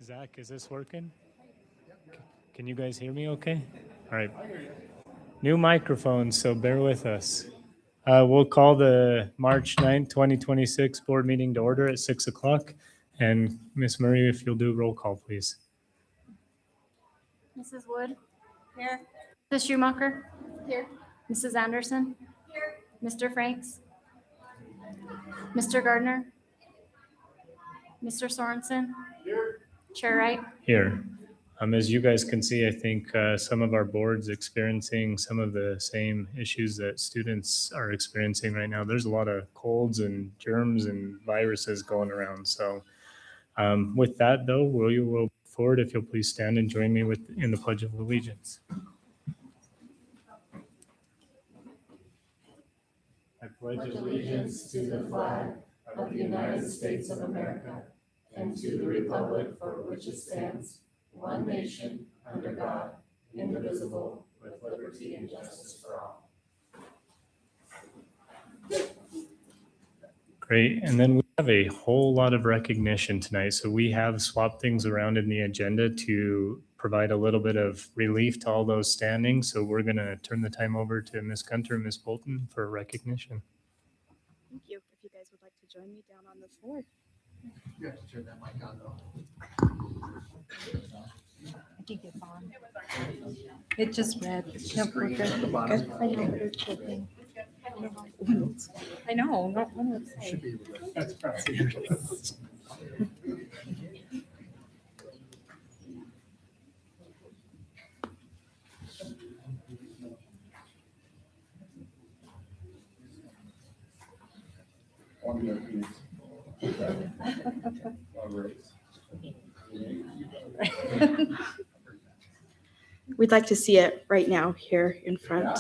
Zach, is this working? Can you guys hear me okay? All right. New microphone, so bear with us. We'll call the March 9th, 2026 board meeting to order at 6 o'clock. And Ms. Murray, if you'll do roll call, please. Mrs. Wood? Here. Mrs. Schumacher? Here. Mrs. Anderson? Here. Mr. Franks? Mr. Gardner? Mr. Sorensen? Here. Chair Wright? Here. As you guys can see, I think some of our boards experiencing some of the same issues that students are experiencing right now. There's a lot of colds and germs and viruses going around. So with that, though, will move forward if you'll please stand and join me in the Pledge of Allegiance. I pledge allegiance to the flag of the United States of America and to the republic for which it stands, one nation, under God, indivisible, with liberty and justice for all. Great. And then we have a whole lot of recognition tonight. So we have swapped things around in the agenda to provide a little bit of relief to all those standing. So we're going to turn the time over to Ms. Gunter and Ms. Bolton for recognition. Thank you. If you guys would like to join me down on the floor. You have to turn that mic on though. I think it's on. It just read. Yep, we're good. At the bottom. Good. I know, but it's flipping. I know, not one would say. Should be able to. That's probably On the keys. We'd like to see it right now here in front.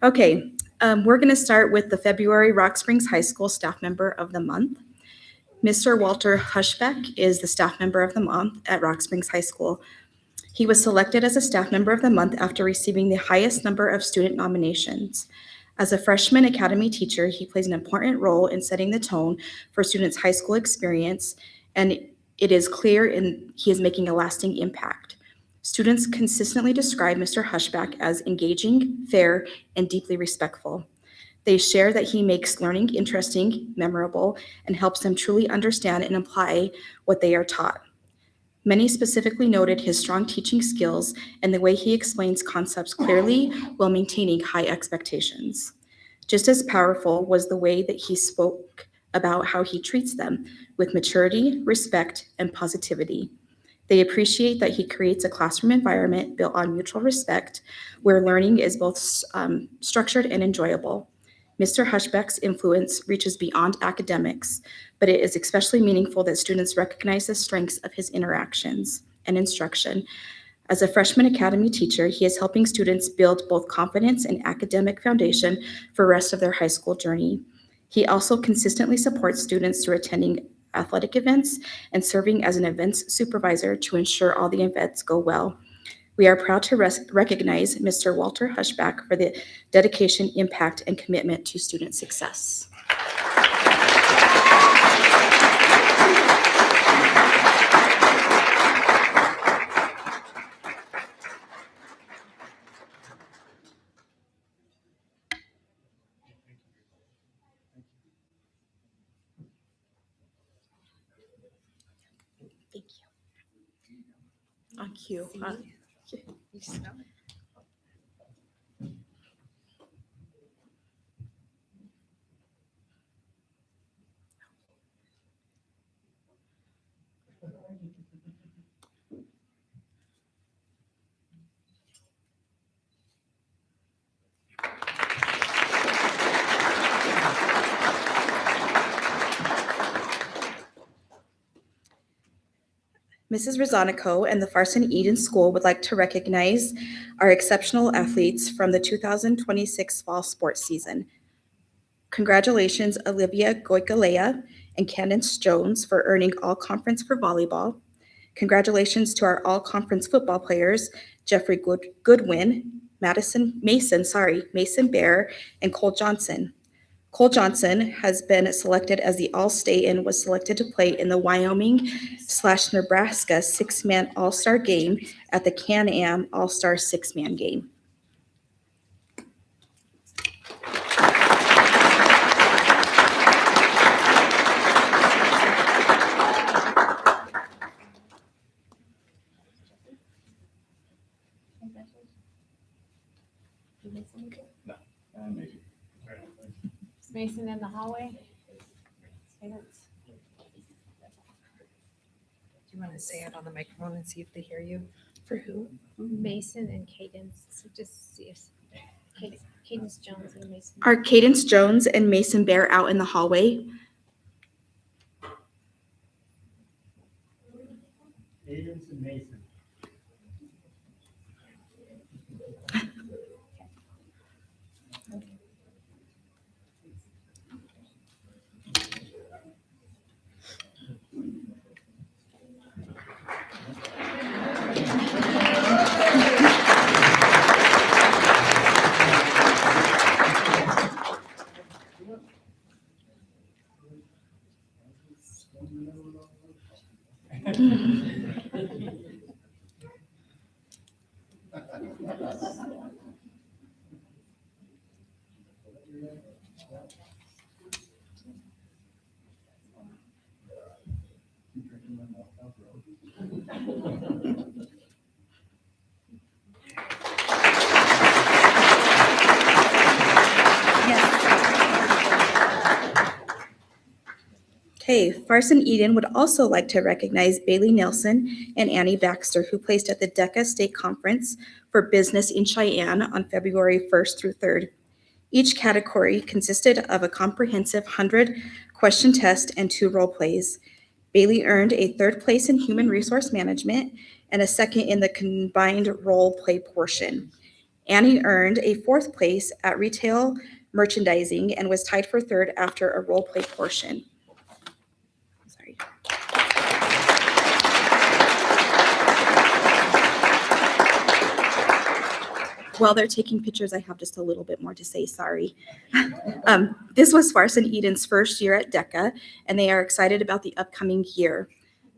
Okay, we're going to start with the February Rock Springs High School Staff Member of the Month. Mr. Walter Hushbeck is the Staff Member of the Month at Rock Springs High School. He was selected as a Staff Member of the Month after receiving the highest number of student nominations. As a freshman academy teacher, he plays an important role in setting the tone for students' high school experience, and it is clear he is making a lasting impact. Students consistently describe Mr. Hushbeck as engaging, fair, and deeply respectful. They share that he makes learning interesting, memorable, and helps them truly understand and apply what they are taught. Many specifically noted his strong teaching skills and the way he explains concepts clearly while maintaining high expectations. Just as powerful was the way that he spoke about how he treats them with maturity, respect, and positivity. They appreciate that he creates a classroom environment built on mutual respect where learning is both structured and enjoyable. Mr. Hushbeck's influence reaches beyond academics, but it is especially meaningful that students recognize the strengths of his interactions and instruction. As a freshman academy teacher, he is helping students build both confidence and academic foundation for the rest of their high school journey. He also consistently supports students through attending athletic events and serving as an events supervisor to ensure all the events go well. We are proud to recognize Mr. Walter Hushbeck for the dedication, impact, and commitment to student success. Thank you. On cue. Huh? You smell it. Mrs. Rosanico and the Farson Eden School would like to recognize our exceptional athletes from the 2026 fall sports season. Congratulations, Olivia Goikalea and Candace Jones for earning all-conference for volleyball. Congratulations to our all-conference football players, Jeffrey Goodwin, Mason Bear, and Cole Johnson. Cole Johnson has been selected as the All-State and was selected to play in the Wyoming/Nebraska six-man All-Star game at the Can-Am All-Star six-man game. Is Mason in the hallway? Do you want to say it on the microphone and see if they hear you? For who? Mason and Cadence, so just see if Cadence Jones and Mason. Are Cadence Jones and Mason Bear out in the hallway? Cadence and Mason. Okay, Farson Eden would also like to recognize Bailey Nelson and Annie Baxter, who placed at the DECA State Conference for Business in Cheyenne on February 1st through 3rd. Each category consisted of a comprehensive 100-question test and 2 role plays. Bailey earned a 3rd place in Human Resource Management and a 2nd in the combined role play portion. Annie earned a 4th place at Retail Merchandising and was tied for 3rd after a role play portion. Sorry. While they're taking pictures, I have just a little bit more to say, sorry. This was Farson Eden's first year at DECA, and they are excited about the upcoming year.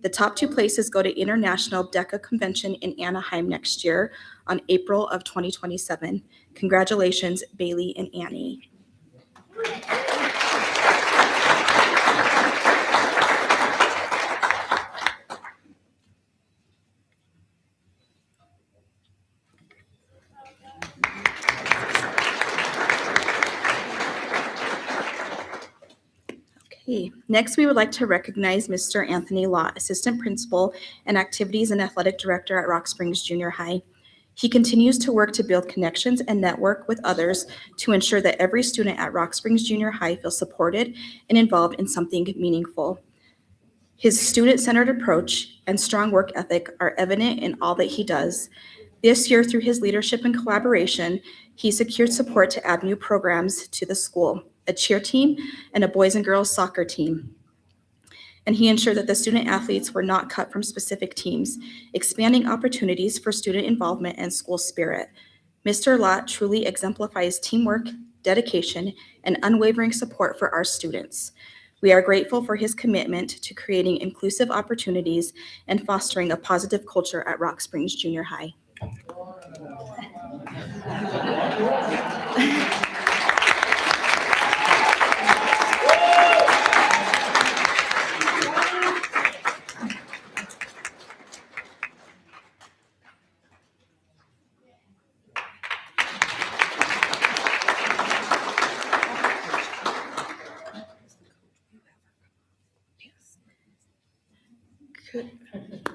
The top 2 places go to International DECA Convention in Anaheim next year on April of 2027. Congratulations, Bailey and Annie. Okay, next we would like to recognize Mr. Anthony Lott, Assistant Principal and Activities and Athletic Director at Rock Springs Junior High. He continues to work to build connections and network with others to ensure that every student at Rock Springs Junior High feels supported and involved in something meaningful. His student-centered approach and strong work ethic are evident in all that he does. This year, through his leadership and collaboration, he secured support to add new programs to the school, a cheer team, and a boys and girls soccer team. And he ensured that the student athletes were not cut from specific teams, expanding opportunities for student involvement and school spirit. Mr. Lott truly exemplifies teamwork, dedication, and unwavering support for our students. We are grateful for his commitment to creating inclusive opportunities and fostering a positive culture at Rock Springs Junior High.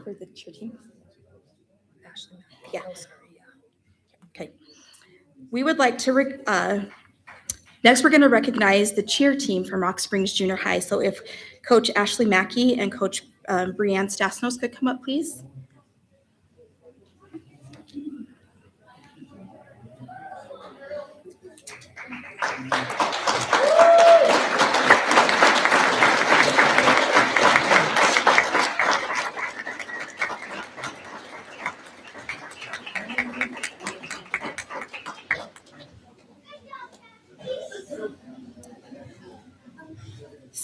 For the cheer team? Ashley. Yeah. Oh, sorry, yeah. Okay. We would like to, next we're going to recognize the cheer team from Rock Springs Junior High. So if Coach Ashley Mackey and Coach Brianne Stasnos could come up, please.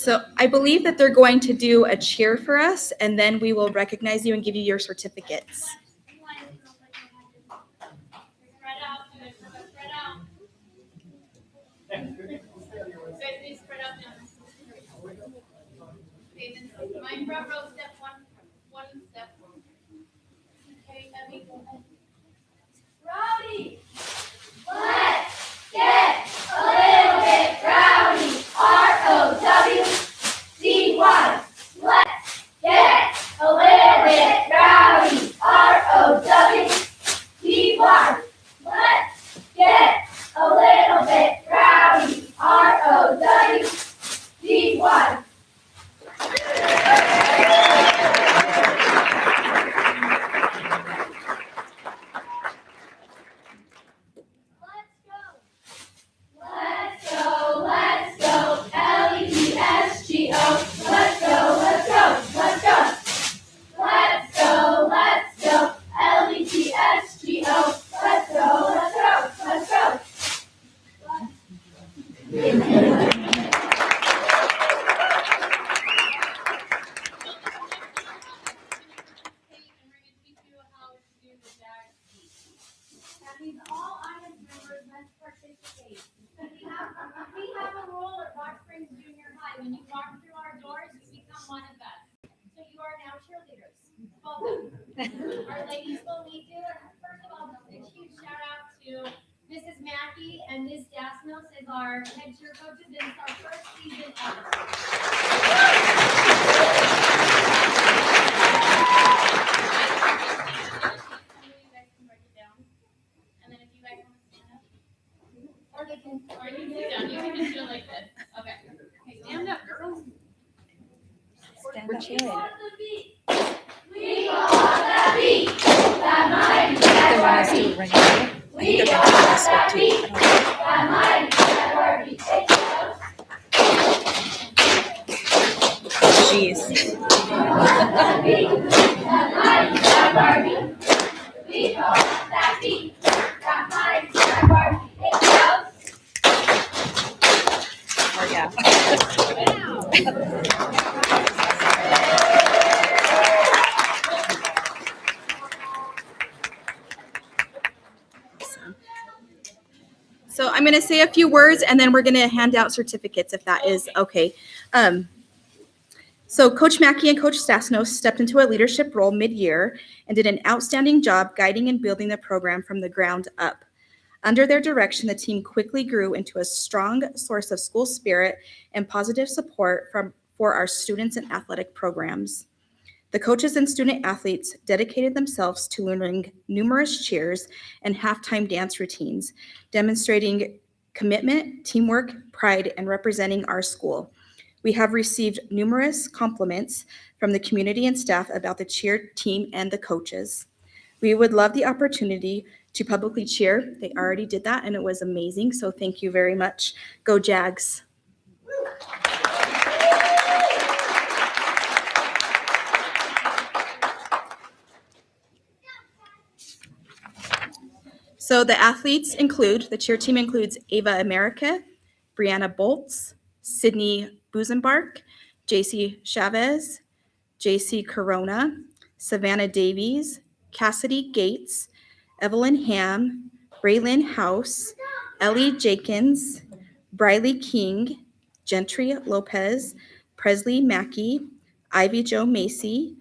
So I believe that they're going to do a cheer for us, and then we will recognize you and give you your certificates. Mind front row, step one step. Okay, Abby, go ahead. Rowdy! Let's get a little bit rowdy. R-O-W-D-Y. Let's get a little bit rowdy. R-O-W-D-Y. Let's get a little bit rowdy. R-O-W-D-Y. Let's go, L-E-T-S-G-O. Let's go, let's go, let's go. Let's go, L-E-T-S-G-O. Let's go, let's go, let's go. That means all audience members must participate. We have a rule at Rock Springs Junior High. When you walk through our doors, you become one of us. So you are now cheerleaders. Welcome. Our ladies will lead you. And first of all, a huge shout out to Mrs. Mackey and Ms. Dasnos as our head cheer coaches. This is our first season ever. And then if you guys want to stand up, or you can sit down. You can just do it like this. Okay. Okay, stand up, girls. Stand up. We want the beat. We want the beat. That mighty They want us to ring it. We want the beat. That mighty Barbie. Jeez. That mighty Barbie. We want that beat. That mighty Barbie. It goes. Oh, yeah. So I'm going to say a few words, and then we're going to hand out certificates if that is okay. So Coach Mackey and Coach Stasnos stepped into a leadership role mid-year and did an outstanding job guiding and building the program from the ground up. Under their direction, the team quickly grew into a strong source of school spirit and positive support for our students and athletic programs. The coaches and student athletes dedicated themselves to learning numerous cheers and halftime dance routines, demonstrating commitment, teamwork, pride, and representing our school. We have received numerous compliments from the community and staff about the cheer team and the coaches. We would love the opportunity to publicly cheer. They already did that, and it was amazing, so thank you very much. Go Jags. So the athletes include, the cheer team includes Ava America, Brianna Boltz, Sydney Buzenbark, JC Chavez, JC Corona, Savannah Davies, Cassidy Gates, Evelyn Ham, Braylon House, Ellie Jakins, Briley King, Gentry Lopez, Presley Mackey, Ivy Jo Macy,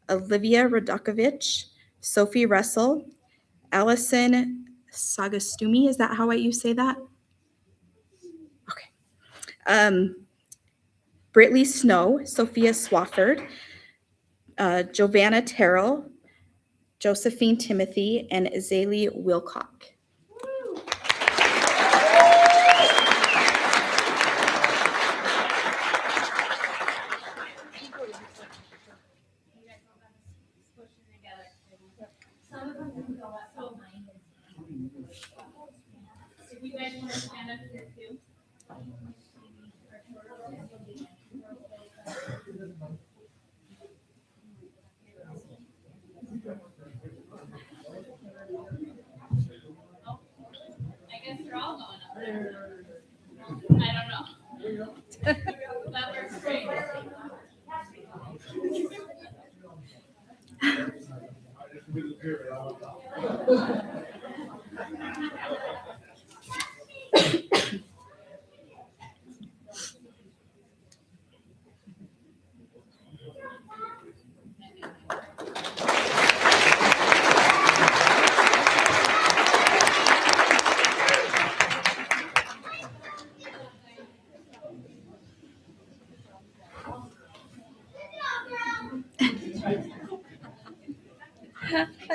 Olivia Radakovich, Sophie Russell, Allison Sagastumi, is that how you say that? Okay. Britley Snow, Sophia Swafford, Giovanna Terrell, Josephine Timothy, and Azalea Wilcock. If you guys want to stand up here too. I guess they're all going up there. I don't know. That works great.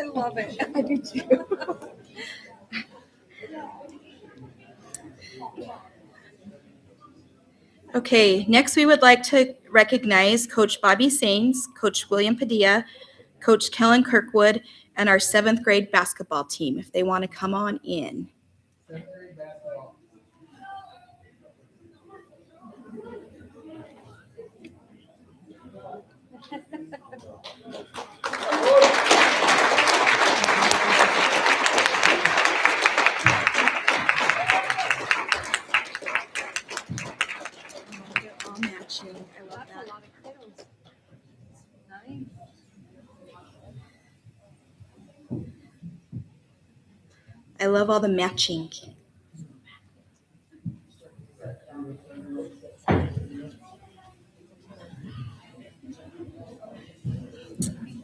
I love it. I do too. Okay, next we would like to recognize Coach Bobby Sains, Coach William Padilla, Coach Kellen Kirkwood, and our 7th grade basketball team, if they want to come on in. Seventh grade basketball. They're all matching. I love That's a that. lot of kiddos. Nice. I love all the matching.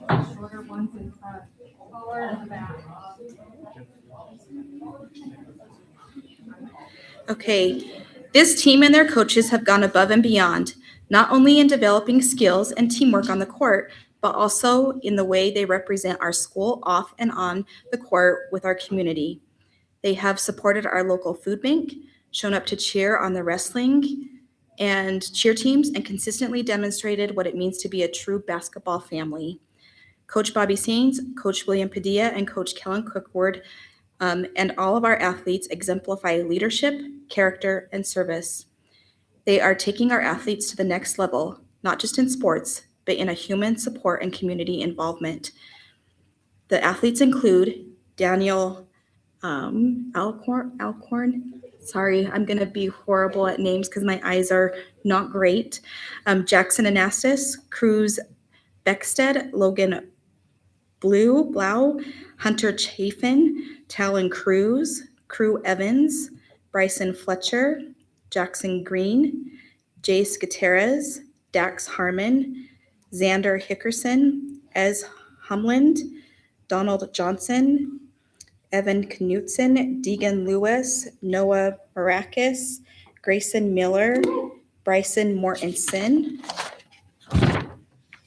Shorter ones in front, taller in the back. Okay, this team and their coaches have gone above and beyond, not only in developing skills and teamwork on the court, but also in the way they represent our school off and on the court with our community. They have supported our local food bank, shown up to cheer on the wrestling and cheer teams, and consistently demonstrated what it means to be a true basketball family. Coach Bobby Sains, Coach William Padilla, and Coach Kellen Cookwood, and all of our athletes exemplify leadership, character, and service. They are taking our athletes to the next level, not just in sports, but in a human support and community involvement. The athletes include Daniel Alcorn. Sorry, I'm going to be horrible at names because my eyes are not great. Jackson Anastas, Cruz Beckstead, Logan Blau, Hunter Chafin, Talon Cruz, Crew Evans, Bryson Fletcher, Jackson Green, Jace Gutierrez, Dax Harmon, Xander Hickerson, Ez Humland, Donald Johnson, Evan Knutson, Deegan Lewis, Noah Barakis, Grayson Miller, Bryson Mortensen,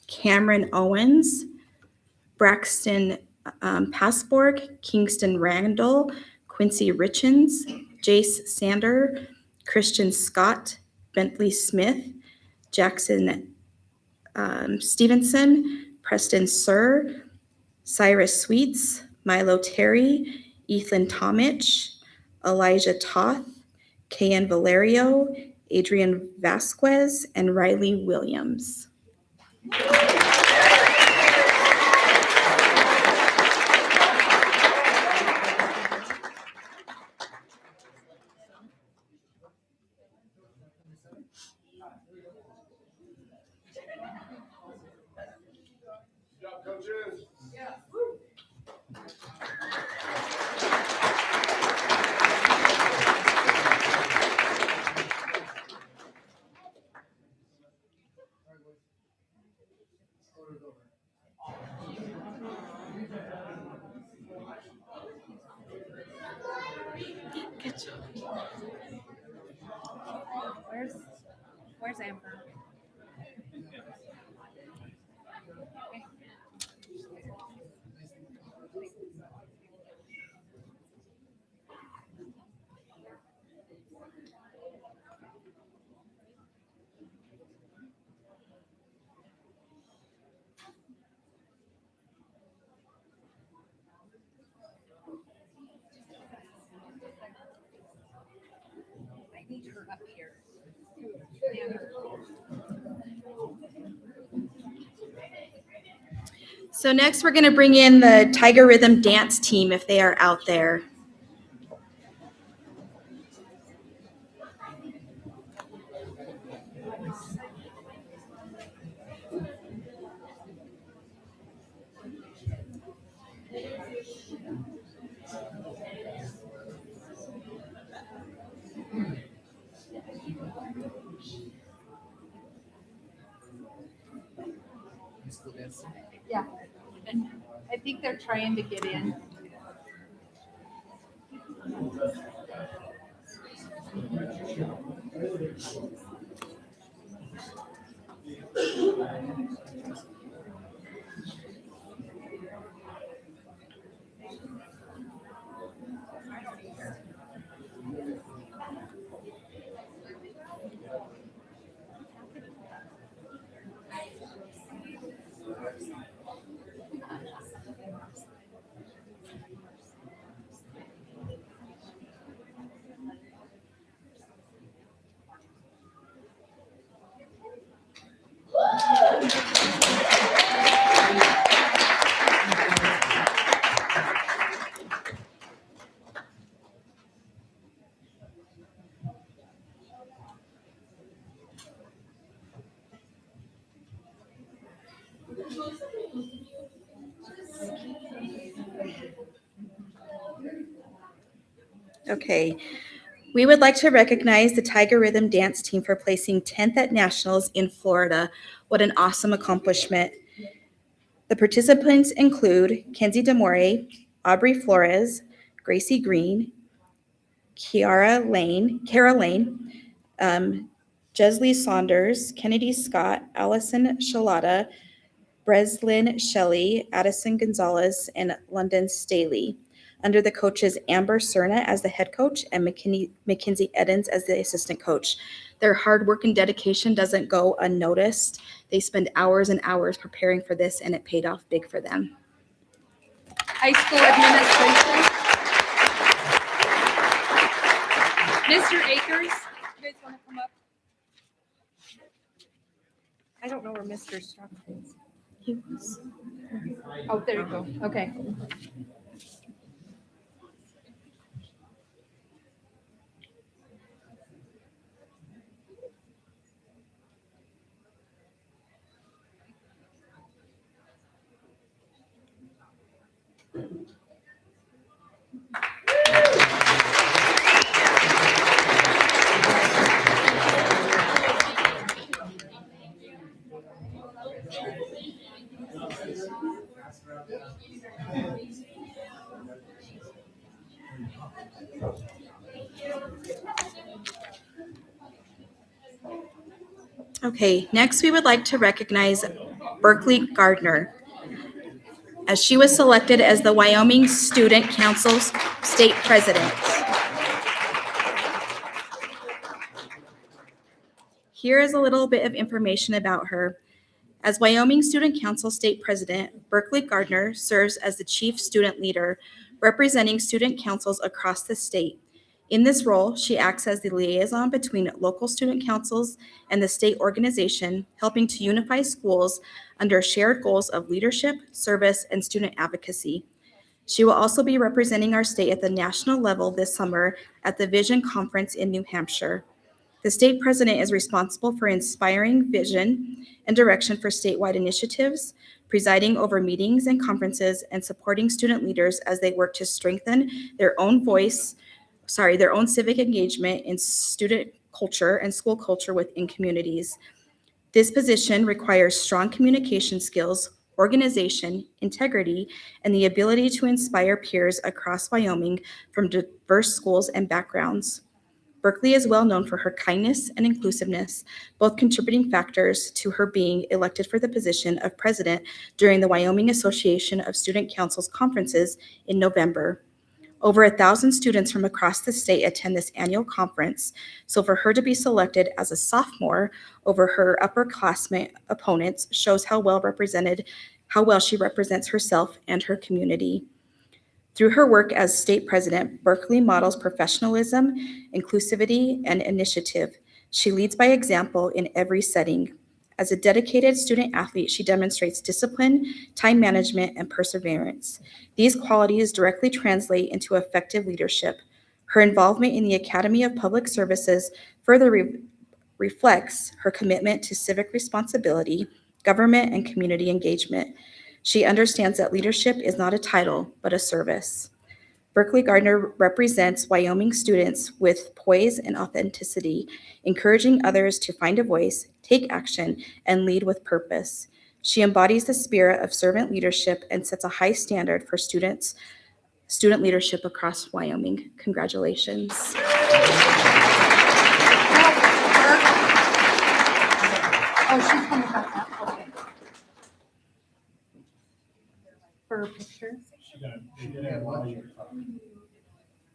Cameron Owens, Braxton Pasborg, Kingston Randall, Quincy Richens, Jace Sander, Christian Scott, Bentley Smith, Jackson Stevenson, Preston Sir, Cyrus Sweets, Milo Terry, Ethan Tomich, Elijah Toth, Kayan Valerio, Adrian Vasquez, and Riley Williams. Good job, coaches. Where's Amber? I need her up here. So next, we're going to bring in the Tiger Rhythm dance team if they are out there. Yeah. I think they're trying to get in. Okay. We would like to recognize the Tiger Rhythm Dance Team for placing 10th at Nationals in Florida. What an awesome accomplishment. The participants include Kenzie Demore, Aubrey Flores, Gracie Green, Kara Lane, Jesley Saunders, Kennedy Scott, Allison Shalata, Breslin Shelley, Addison Gonzalez, and London Staley, under the coaches Amber Cerna as the head coach and Mackenzie Edens as the assistant coach. Their hard work and dedication doesn't go unnoticed. They spend hours and hours preparing for this, and it paid off big for them. High school administration. Mr. Akers, you guys want to come up? I don't know where Mr. Struck is. He was. Oh, there you go. Okay. Okay, next we would like to recognize Berkeley Gardner, as she was selected as the Wyoming Student Council's state president. Here is a little bit of information about her. As Wyoming Student Council State President, Berkeley Gardner serves as the chief student leader, representing student councils across the state. In this role, she acts as the liaison between local student councils and the state organization, helping to unify schools under shared goals of leadership, service, and student advocacy. She will also be representing our state at the national level this summer at the Vision Conference in New Hampshire. The state president is responsible for inspiring vision and direction for statewide initiatives, presiding over meetings and conferences, and supporting student leaders as they work to strengthen their own civic engagement in student culture and school culture within communities. This position requires strong communication skills, organization, integrity, and the ability to inspire peers across Wyoming from diverse schools and backgrounds. Berkeley is well known for her kindness and inclusiveness, both contributing factors to her being elected for the position of president during the Wyoming Association of Student Councils conferences in November. Over 1,000 students from across the state attend this annual conference, so for her to be selected as a sophomore over her upperclassmen opponents shows how well she represents herself and her community. Through her work as state president, Berkeley models professionalism, inclusivity, and initiative. She leads by example in every setting. As a dedicated student athlete, she demonstrates discipline, time management, and perseverance. These qualities directly translate into effective leadership. Her involvement in the Academy of Public Services further reflects her commitment to civic responsibility, government, and community engagement. She understands that leadership is not a title, but a service. Berkeley Gardner represents Wyoming students with poise and authenticity, encouraging others to find a voice, take action, and lead with purpose. She embodies the spirit of servant leadership and sets a high standard for student leadership across Wyoming. Congratulations. Oh, she's coming back up. Okay. For a picture?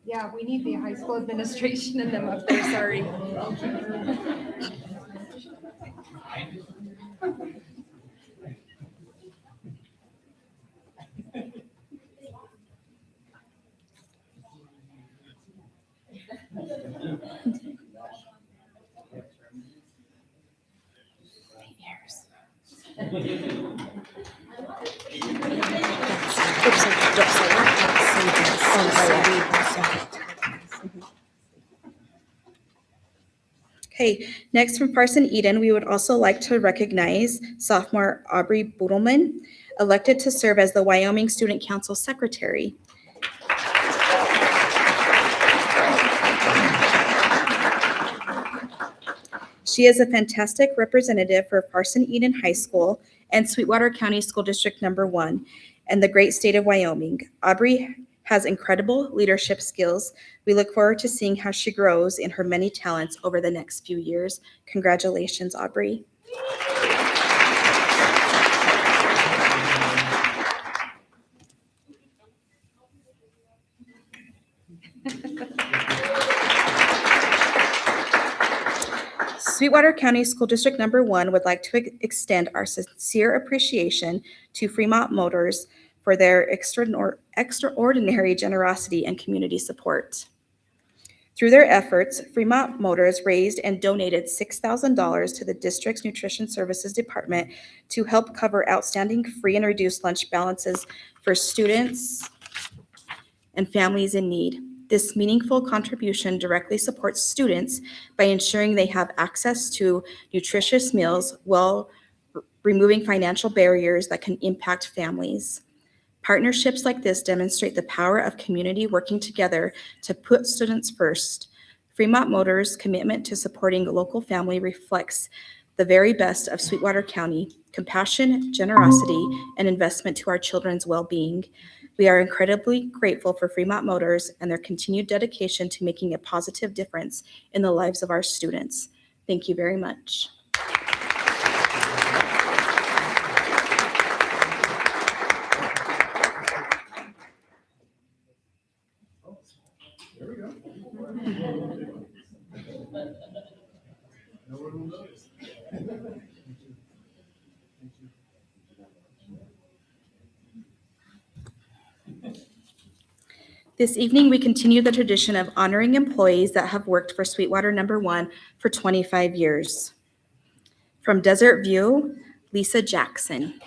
Yeah, we need the high school administration and them up there, sorry. Okay, next from Parson Eden, we would also like to recognize sophomore Aubrey Budelman, elected to serve as the Wyoming Student Council Secretary. She is a fantastic representative for Parson Eden High School and Sweetwater County School District Number 1 and the great state of Wyoming. Aubrey has incredible leadership skills. We look forward to seeing how she grows in her many talents over the next few years. Congratulations, Aubrey. Sweetwater County School District Number 1 would like to extend our sincere appreciation to Fremont Motors for their extraordinary generosity and community support. Through their efforts, Fremont Motors raised and donated $6,000 to the district's Nutrition Services Department to help cover outstanding free and reduced lunch balances for students and families in need. This meaningful contribution directly supports students by ensuring they have access to nutritious meals while removing financial barriers that can impact families. Partnerships like this demonstrate the power of community working together to put students first. Fremont Motors' commitment to supporting local family reflects the very best of Sweetwater County: compassion, generosity, and investment to our children's well-being. We are incredibly grateful for Fremont Motors and their continued dedication to making a positive difference in the lives of our students. Thank you very much. There we go. No one will notice. This evening, we continue the tradition of honoring employees that have worked for Sweetwater Number 1 for 25 years. From Desert View, Lisa Jackson.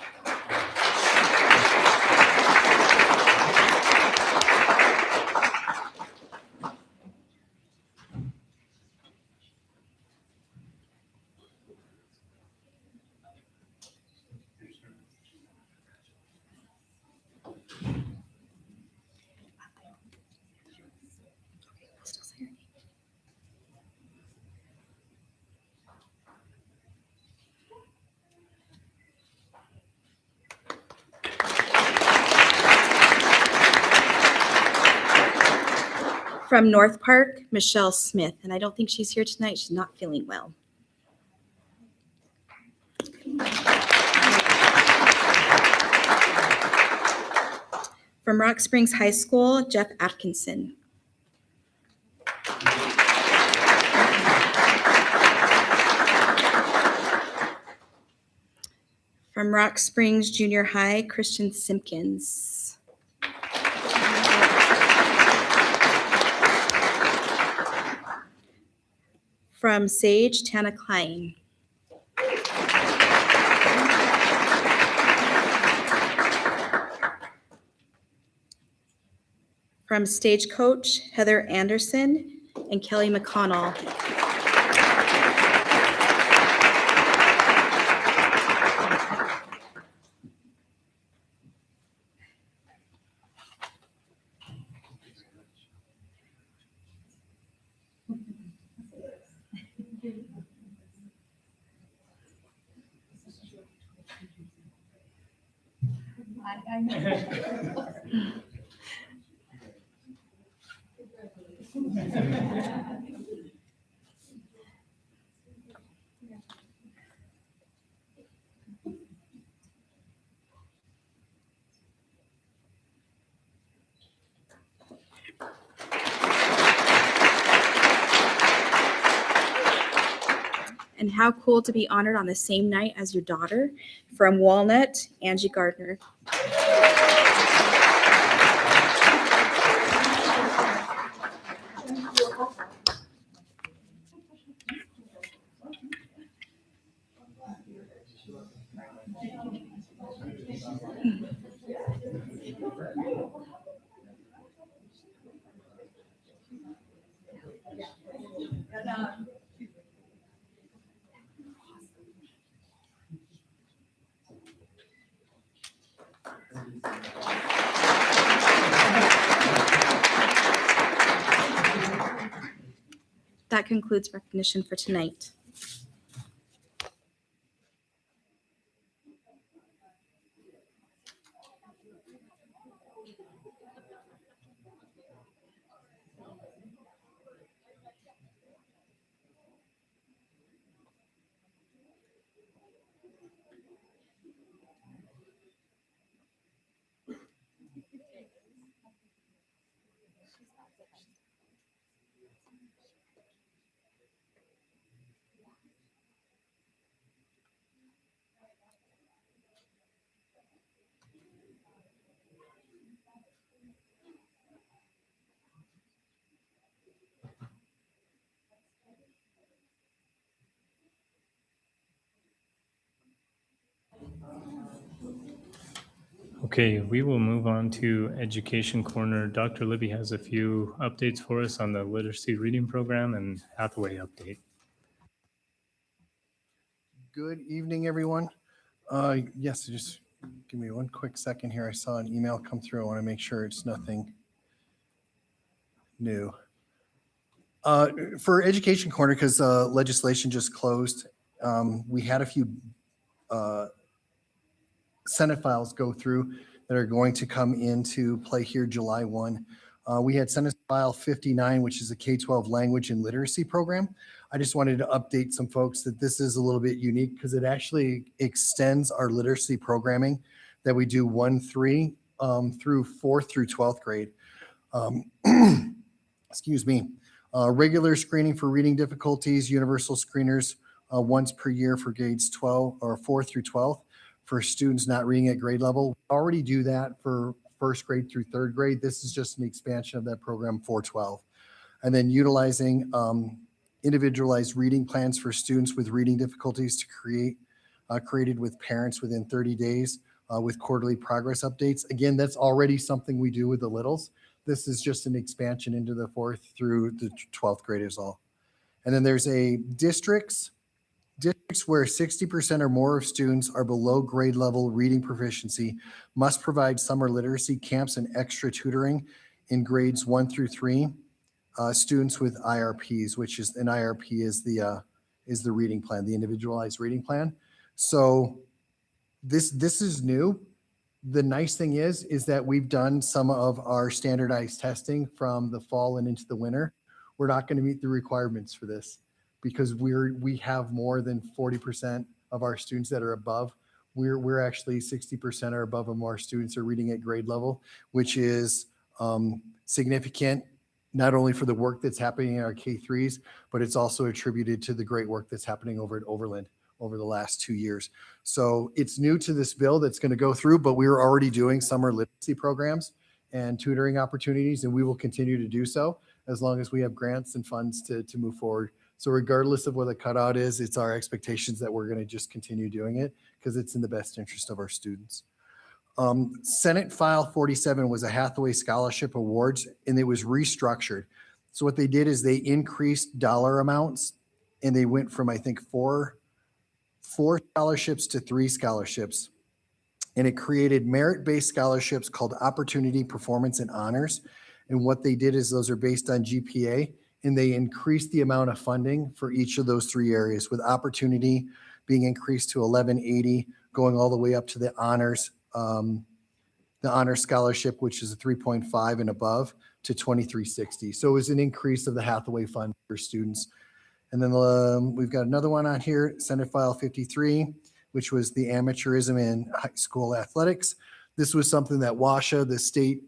From North Park, Michelle Smith, and I don't think she's here tonight. She's not feeling well. From Rock Springs High School, Jeff Atkinson. From Rock Springs Junior High, Christian Simpkins. From Sage, Tana Klein. From Stagecoach, Heather Anderson and Kelly McConnell. I know. And how cool to be honored on the same night as your daughter. From Walnut, Angie Gardner. That concludes recognition for tonight. Okay, we will move on to Education Corner. Dr. Libby has a few updates for us on the literacy reading program and Hathaway update. Good evening, everyone. Yes, just give me one quick second here. I saw an email come through. I want to make sure it's nothing new. For Education Corner, because legislation just closed, we had a few Senate files go through that are going to come into play here July 1. We had Senate File 59, which is a K-12 language and literacy program. I just wanted to update some folks that this is a little bit unique because it actually extends our literacy programming that we do 1-3 through 4th through 12th grade. Excuse me. Regular screening for reading difficulties, universal screeners once per year for grades 12 or 4th through 12th for students not reading at grade level. We already do that for 1st grade through 3rd grade. This is just an expansion of that program for 12. And then utilizing individualized reading plans for students with reading difficulties to created with parents within 30 days with quarterly progress updates. Again, that's already something we do with the littles. This is just an expansion into the 4th through the 12th graders all. And then there's a districts where 60% or more of students are below grade level reading proficiency must provide summer literacy camps and extra tutoring in grades 1 through 3. Students with IRPs, which is an IRP is the reading plan, the individualized reading plan. So this is new. The nice thing is that we've done some of our standardized testing from the fall and into the winter. We're not going to meet the requirements for this because we have more than 40% of our students that are above. We're actually 60% or above of our students are reading at grade level, which is significant, not only for the work that's happening in our K-3s, but it's also attributed to the great work that's happening over at Overland over the last 2 years. So it's new to this bill that's going to go through, but we were already doing summer literacy programs and tutoring opportunities, and we will continue to do so as long as we have grants and funds to move forward. So regardless of what the cutout is, it's our expectations that we're going to just continue doing it because it's in the best interest of our students. Senate File 47 was a Hathaway Scholarship Awards, and it was restructured. So what they did is they increased dollar amounts, and they went from, I think, four scholarships to 3 scholarships. And it created merit-based scholarships called Opportunity, Performance, and Honors. And what they did is those are based on GPA, and they increased the amount of funding for each of those 3 areas, with Opportunity being increased to 1180, going all the way up to the honors scholarship, which is a 3.5 and above, to 2360. So it was an increase of the Hathaway Fund for students. And then we've got another one on here, Senate File 53, which was the amateurism in high school athletics. This was something that WASHA, the State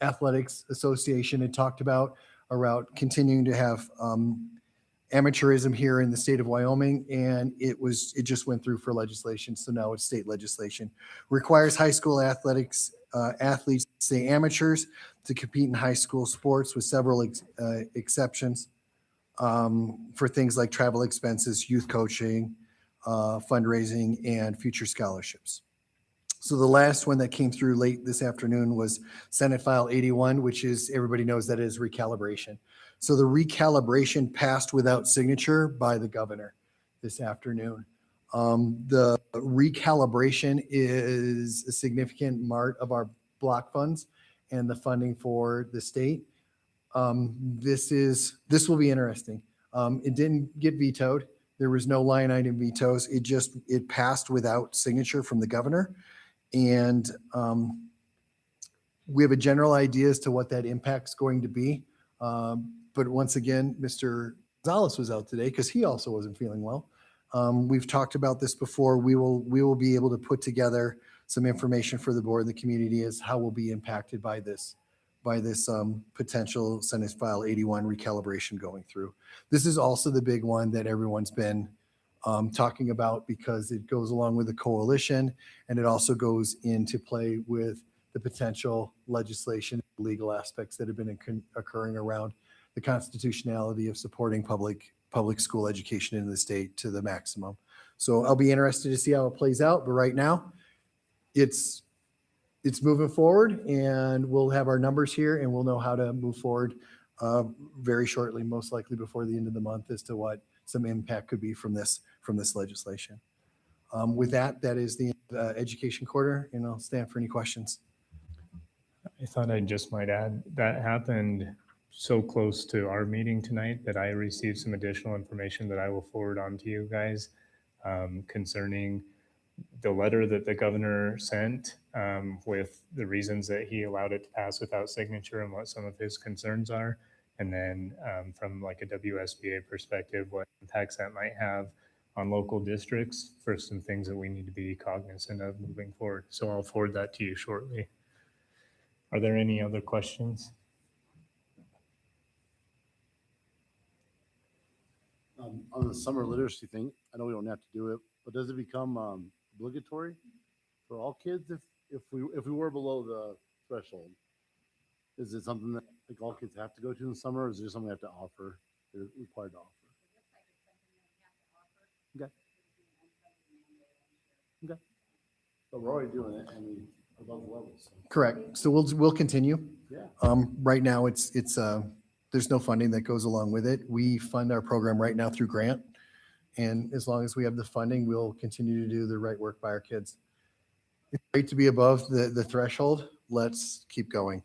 Athletics Association, had talked about around continuing to have amateurism here in the state of Wyoming, and it just went through for legislation. So now it's state legislation. Requires high school athletes to stay amateurs to compete in high school sports with several exceptions for things like travel expenses, youth coaching, fundraising, and future scholarships. So the last one that came through late this afternoon was Senate File 81, which is, everybody knows that is recalibration. So the recalibration passed without signature by the governor this afternoon. The recalibration is a significant part of our block funds and the funding for the state. This will be interesting. It didn't get vetoed. There was no line item vetoes. It passed without signature from the governor. And we have a general idea as to what that impact's going to be. But once again, Mr. Gonzalez was out today because he also wasn't feeling well. We've talked about this before. We will be able to put together some information for the board and the community as how we'll be impacted by this potential Senate File 81 recalibration going through. This is also the big one that everyone's been talking about because it goes along with the coalition, and it also goes into play with the potential legislation, legal aspects that have been occurring around the constitutionality of supporting public school education in the state to the maximum. So I'll be interested to see how it plays out, but right now it's it's moving forward, and we'll have our numbers here, and we'll know how to move forward very shortly, most likely before the end of the month, as to what some impact could be from this legislation. With that, that is the education quarter, and I'll stand for any questions. I thought I just might add, that happened so close to our meeting tonight that I received some additional information that I will forward on to you guys concerning the letter that the governor sent with the reasons that he allowed it to pass without signature and what some of his concerns are. And then from like a WSBA perspective, what impacts that might have on local districts for some things that we need to be cognizant of moving forward. So I'll forward that to you shortly. Are there any other questions? On the summer literacy thing, I know we don't have to do it, but does it become obligatory for all kids if we were below the threshold? Is it something that like all kids have to go to in the summer, or is it just something we have to offer? They're required to offer. Okay. Okay. But we're already doing it, I mean, above the levels. So. Correct. So we'll continue. Yeah. Right now, it's there's no funding that goes along with it. We fund our program right now through grant. And as long as we have the funding, we'll continue to do the right work by our kids. It's great to be above the threshold. Let's keep going.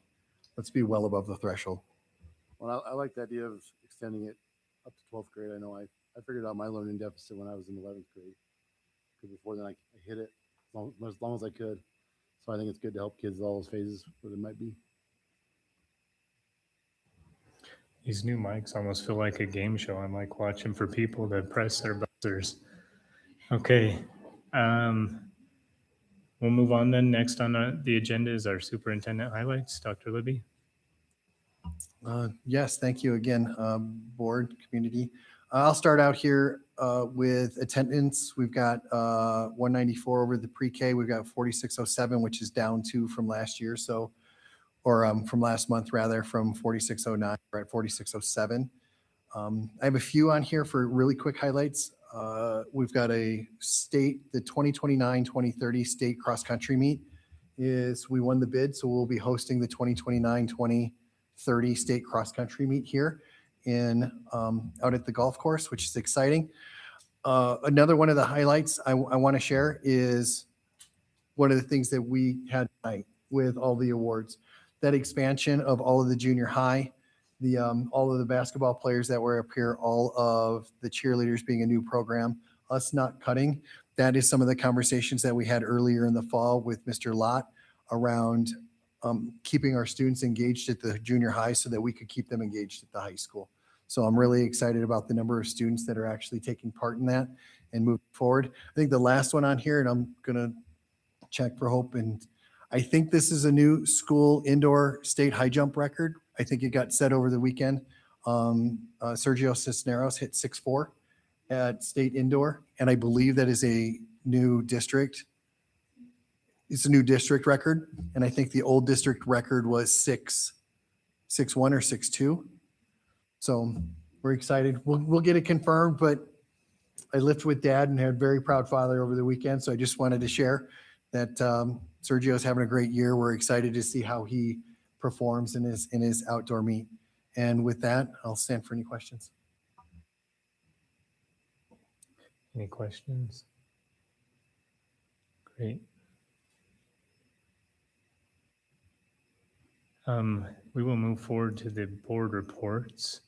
Let's be well above the threshold. Well, I like the idea of extending it up to 12th grade. I know I figured out my learning deficit when I was in 11th grade. Because before then I hit it as long as I could. So I think it's good to help kids in all those phases where they might be. These new mics almost feel like a game show. I'm like watching for people to press their buzzers. Okay. We'll move on then. Next on the agenda is our superintendent highlights. Dr. Libby. Yes, thank you again, board, community. I'll start out here with attendance. We've got 194 over the pre-K. We've got 4607, which is down 2 from last year. So, or from last month rather, from 4609, we're at 4607. I have a few on here for really quick highlights. We've got a state, the 2029-2030 state cross-country meet we won the bid. So we'll be hosting the 2029-2030 state cross-country meet here out at the golf course, which is exciting. Another one of the highlights I want to share is one of the things that we had tonight with all the awards, that expansion of all of the junior high, all of the basketball players that were up here, all of the cheerleaders being a new program, us not cutting. That is some of the conversations that we had earlier in the fall with Mr. Lott around keeping our students engaged at the junior high so that we could keep them engaged at the high school. So I'm really excited about the number of students that are actually taking part in that and moving forward. I think the last one on here, and I'm going to check for Hope, and I think this is a new school indoor state high jump record. I think it got set over the weekend. Sergio Cisneros hit 6'4" at state indoor, and I believe that is a new district. It's a new district record, and I think the old district record was 6'1" or 6'2". So we're excited. We'll get it confirmed, but I lifted with Dad and had a very proud father over the weekend, so I just wanted to share that Sergio's having a great year. We're excited to see how he performs in his outdoor meet. And with that, I'll stand for any questions. Any questions? Great. We will move forward to the board reports.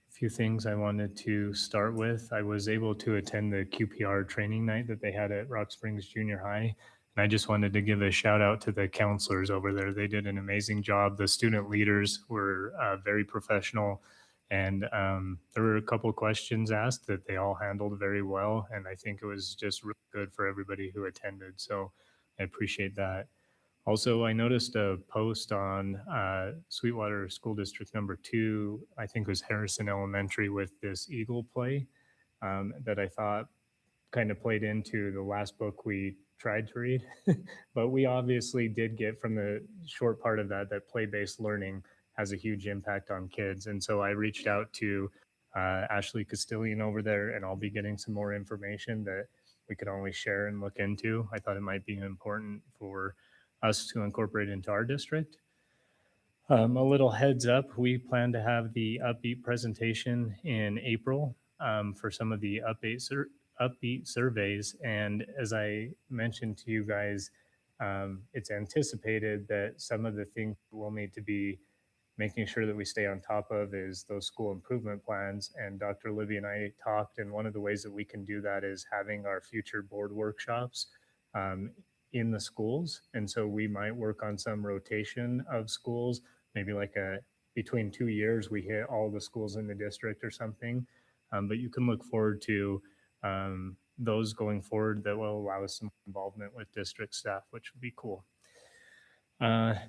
A few things I wanted to start with. I was able to attend the QPR training night that they had at Rock Springs Junior High. And I just wanted to give a shout out to the counselors over there. They did an amazing job. The student leaders were very professional. And there were a couple of questions asked that they all handled very well. And I think it was just really good for everybody who attended. So I appreciate that. Also, I noticed a post on Sweetwater School District number 2, I think it was Harrison Elementary, with this Eagle play that I thought kind of played into the last book we tried to read. But we obviously did get from the short part of that play-based learning has a huge impact on kids. And so I reached out to Ashley Castilian over there, and I'll be getting some more information that we could only share and look into. I thought it might be important for us to incorporate into our district. A little heads up, we plan to have the Upbeat presentation in April for some of the Upbeat surveys. And as I mentioned to you guys, it's anticipated that some of the things we'll need to be making sure that we stay on top of is those school improvement plans. And Dr. Libby and I talked, and one of the ways that we can do that is having our future board workshops in the schools. And so we might work on some rotation of schools, maybe like between 2 years, we hit all the schools in the district or something. But you can look forward to those going forward that will allow us some involvement with district staff, which would be cool.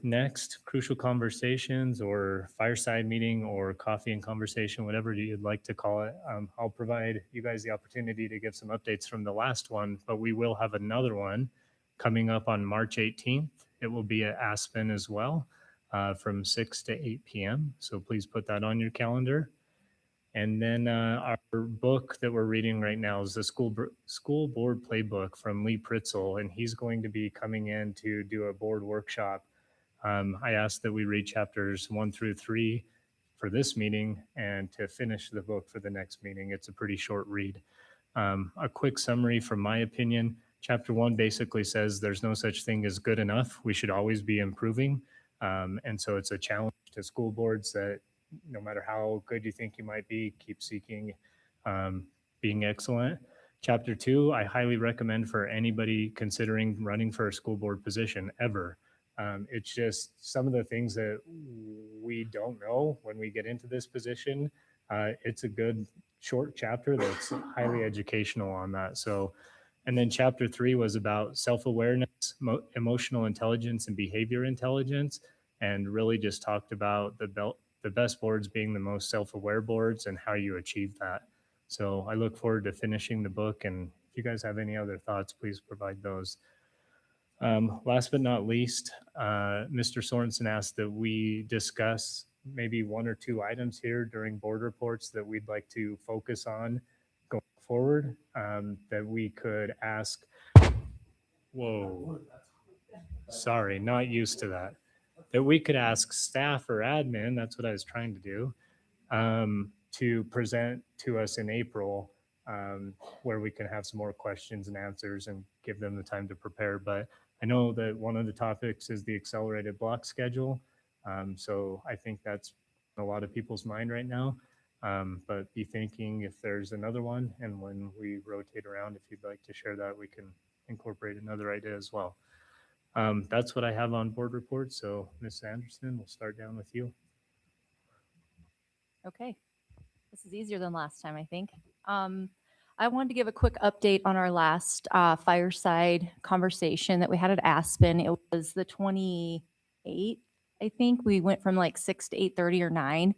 Next, crucial conversations or fireside meeting or coffee and conversation, whatever you'd like to call it. I'll provide you guys the opportunity to give some updates from the last one, but we will have another one coming up on March 18th. It will be at Aspen as well from 6 to 8 p.m. So please put that on your calendar. And then our book that we're reading right now is the School Board Playbook from Lee Pritzel, and he's going to be coming in to do a board workshop. I asked that we read chapters 1 through 3 for this meeting and to finish the book for the next meeting. It's a pretty short read. A quick summary from my opinion. Chapter 1 basically says there's no such thing as good enough. We should always be improving. And so it's a challenge to school boards that no matter how good you think you might be, keep seeking being excellent. Chapter 2, I highly recommend for anybody considering running for a school board position ever. It's just some of the things that we don't know when we get into this position. It's a good short chapter that's highly educational on that. So, and then chapter 3 was about self-awareness, emotional intelligence, and behavior intelligence, and really just talked about the best boards being the most self-aware boards and how you achieve that. So I look forward to finishing the book, and if you guys have any other thoughts, please provide those. Last but not least, Mr. Sorensen asked that we discuss maybe 1 or 2 items here during board reports that we'd like to focus on going forward, that we could ask. Whoa, sorry, not used to that. That we could ask staff or admin, that's what I was trying to do, to present to us in April, where we can have some more questions and answers and give them the time to prepare. But I know that one of the topics is the accelerated block schedule. So I think that's in a lot of people's mind right now. But be thinking if there's another one, and when we rotate around, if you'd like to share that, we can incorporate another idea as well. That's what I have on board reports. So Ms. Anderson, we'll start down with you. Okay, this is easier than last time, I think. I wanted to give a quick update on our last fireside conversation that we had at Aspen. It was the 28th, I think. We went from like 6 to 8:30 or 9.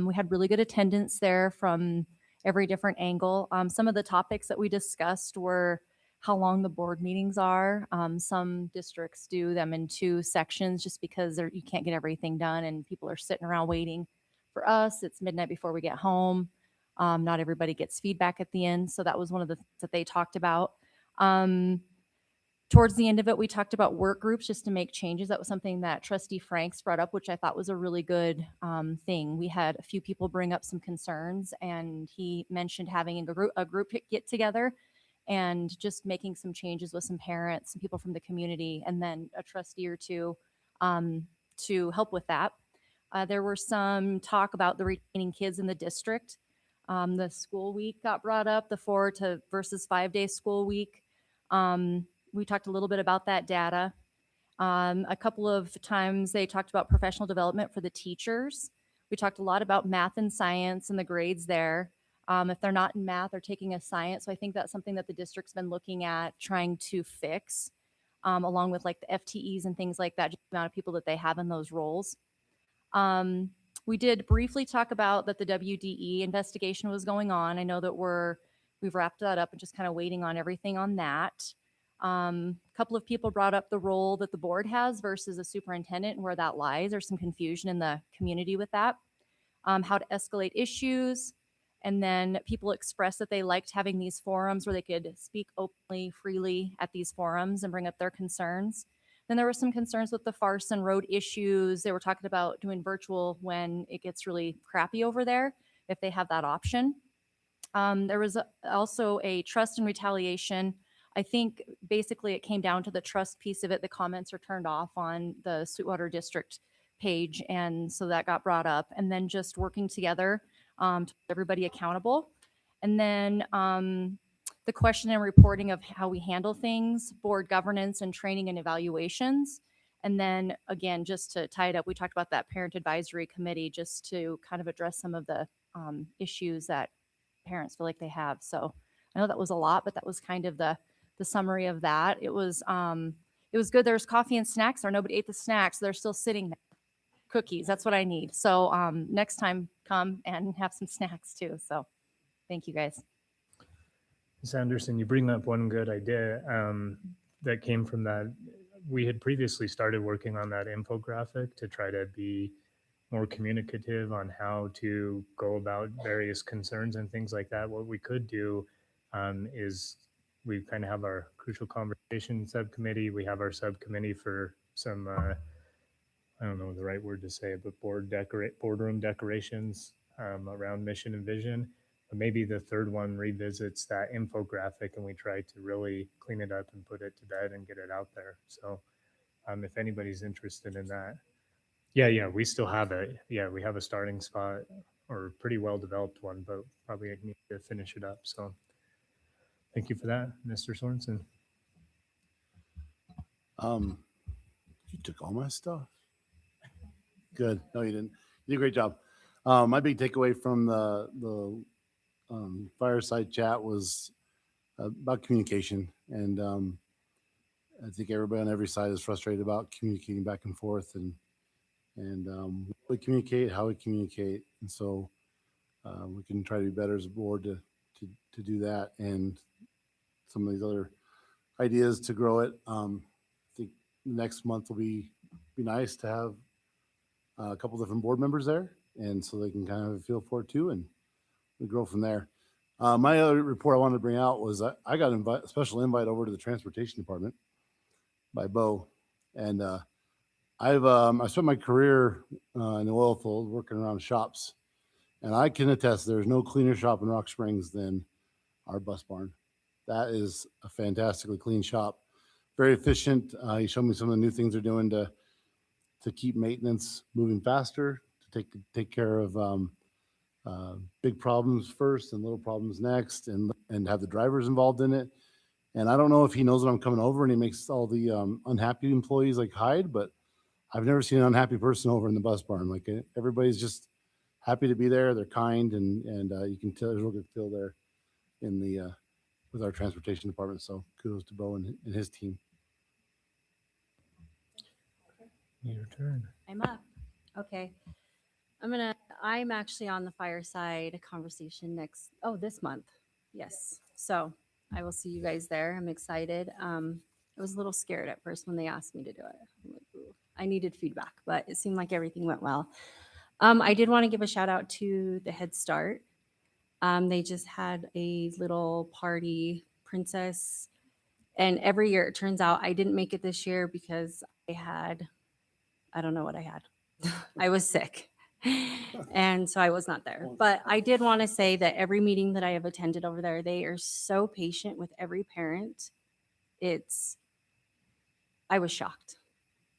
We had really good attendance there from every different angle. Some of the topics that we discussed were how long the board meetings are. Some districts do them in 2 sections just because you can't get everything done and people are sitting around waiting. For us, it's midnight before we get home. Not everybody gets feedback at the end. So that was one of the things that they talked about. Towards the end of it, we talked about work groups just to make changes. That was something that Trustee Franks brought up, which I thought was a really good thing. We had a few people bring up some concerns, and he mentioned having a group get together and just making some changes with some parents and people from the community, and then a trustee or 2 to help with that. There were some talk about the retaining kids in the district. The school week got brought up, the 4 versus 5 day school week. We talked a little bit about that data. A couple of times they talked about professional development for the teachers. We talked a lot about math and science and the grades there. If they're not in math, they're taking a science. So I think that's something that the district's been looking at trying to fix, along with like the FTEs and things like that, just the amount of people that they have in those roles. We did briefly talk about that the WDE investigation was going on. I know that we've wrapped that up and just kind of waiting on everything on that. A couple of people brought up the role that the board has versus a superintendent and where that lies. There's some confusion in the community with that. How to escalate issues. And then people expressed that they liked having these forums where they could speak openly, freely at these forums and bring up their concerns. Then there were some concerns with the Farson Road issues. They were talking about doing virtual when it gets really crappy over there, if they have that option. There was also a trust and retaliation. I think basically it came down to the trust piece of it. The comments are turned off on the Sweetwater District page, and so that got brought up. And then just working together to hold everybody accountable. And then the question and reporting of how we handle things, board governance and training and evaluations. And then again, just to tie it up, we talked about that parent advisory committee just to kind of address some of the issues that parents feel like they have. So I know that was a lot, but that was kind of the summary of that. It was good. There was coffee and snacks there. Nobody ate the snacks. They're still sitting there. Cookies. That's what I need. So next time come and have some snacks too. So thank you guys. Ms. Anderson, you bring up one good idea that came from that. We had previously started working on that infographic to try to be more communicative on how to go about various concerns and things like that. What we could do is we kind of have our crucial conversation subcommittee. We have our subcommittee for some, I don't know the right word to say, but boardroom decorations around mission and vision. But maybe the third one revisits that infographic and we try to really clean it up and put it to bed and get it out there. So if anybody's interested in that. Yeah, we still have it. Yeah, we have a starting spot or pretty well developed one, but probably need to finish it up. So thank you for that, Mr. Sorensen. You took all my stuff. Good. No, you didn't. You did a great job. My big takeaway from the fireside chat was about communication. And I think everybody on every side is frustrated about communicating back and forth and we communicate, how we communicate. And so we can try to be better as a board to do that. And some of these other ideas to grow it. I think next month will be nice to have a couple different board members there. And so they can kind of have a feel for it too. And we grow from there. My other report I wanted to bring out was I got a special invite over to the transportation department by Bo. And I spent my career in the oil field working around shops. And I can attest there's no cleaner shop in Rock Springs than our bus barn. That is a fantastically clean shop. Very efficient. He showed me some of the new things they're doing to keep maintenance moving faster, to take care of big problems first and little problems next, and have the drivers involved in it. And I don't know if he knows that I'm coming over and he makes all the unhappy employees like hide, but I've never seen an unhappy person over in the bus barn. Like everybody's just happy to be there. They're kind, and you can tell there's a real good feel there in the with our transportation department. So kudos to Bo and his team. Your turn. I'm up. Okay. I'm actually on the fireside conversation this month. Yes. So I will see you guys there. I'm excited. I was a little scared at first when they asked me to do it. I'm like, ooh. I needed feedback, but it seemed like everything went well. I did want to give a shout out to the Head Start. They just had a little party, princess, and every year it turns out I didn't make it this year because I don't know what I had. I was sick. And so I was not there. But I did want to say that every meeting that I have attended over there, they are so patient with every parent. I was shocked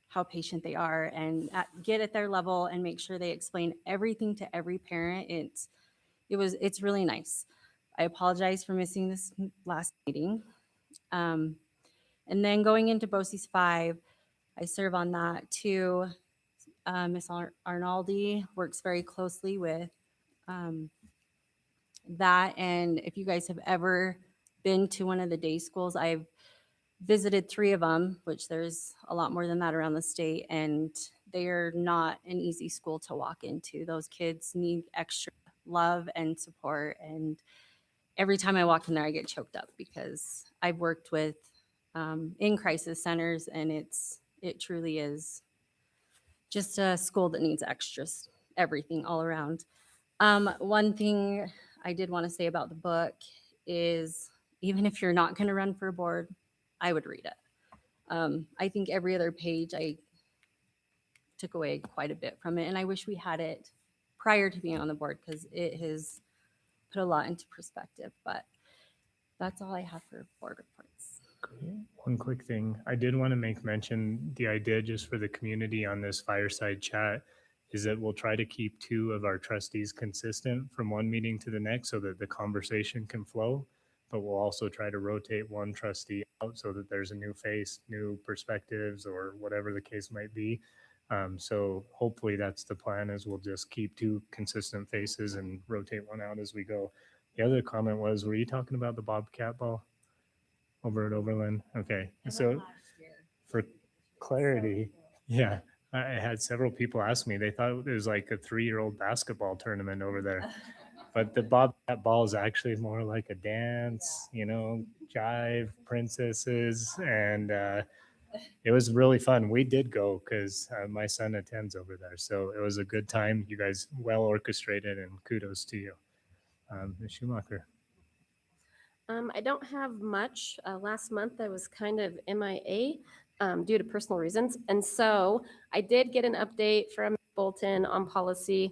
how patient they are and get at their level and make sure they explain everything to every parent. It's really nice. I apologize for missing this last meeting. And then going into BOCES 5, I serve on that too. Ms. Arnaldi works very closely with that. And if you guys have ever been to one of the day schools, I've visited 3 of them, which there's a lot more than that around the state. And they are not an easy school to walk into. Those kids need extra love and support. And every time I walk in there, I get choked up because I've worked with in crisis centers, and it truly is just a school that needs extras, everything all around. One thing I did want to say about the book is even if you're not going to run for a board, I would read it. I think every other page I took away quite a bit from it, and I wish we had it prior to being on the board because it has put a lot into perspective. But that's all I have for board reports. Great. One quick thing, I did want to make mention, the idea just for the community on this fireside chat is that we'll try to keep two of our trustees consistent from one meeting to the next so that the conversation can flow. But we'll also try to rotate one trustee out so that there's a new face, new perspectives, or whatever the case might be. So hopefully that's the plan, is we'll just keep two consistent faces and rotate one out as we go. The other comment was, were you talking about the Bobcat ball over at Overland? Okay, so for clarity, yeah, I had several people ask me, they thought it was like a 3-year-old basketball tournament over there. But the Bobcat ball is actually more like a dance, jive, princesses, and it was really fun. We did go because my son attends over there, so it was a good time. You guys well orchestrated, and kudos to you. Ms. Schumacher. I don't have much. Last month I was kind of MIA due to personal reasons. And so I did get an update from Bolton on policy.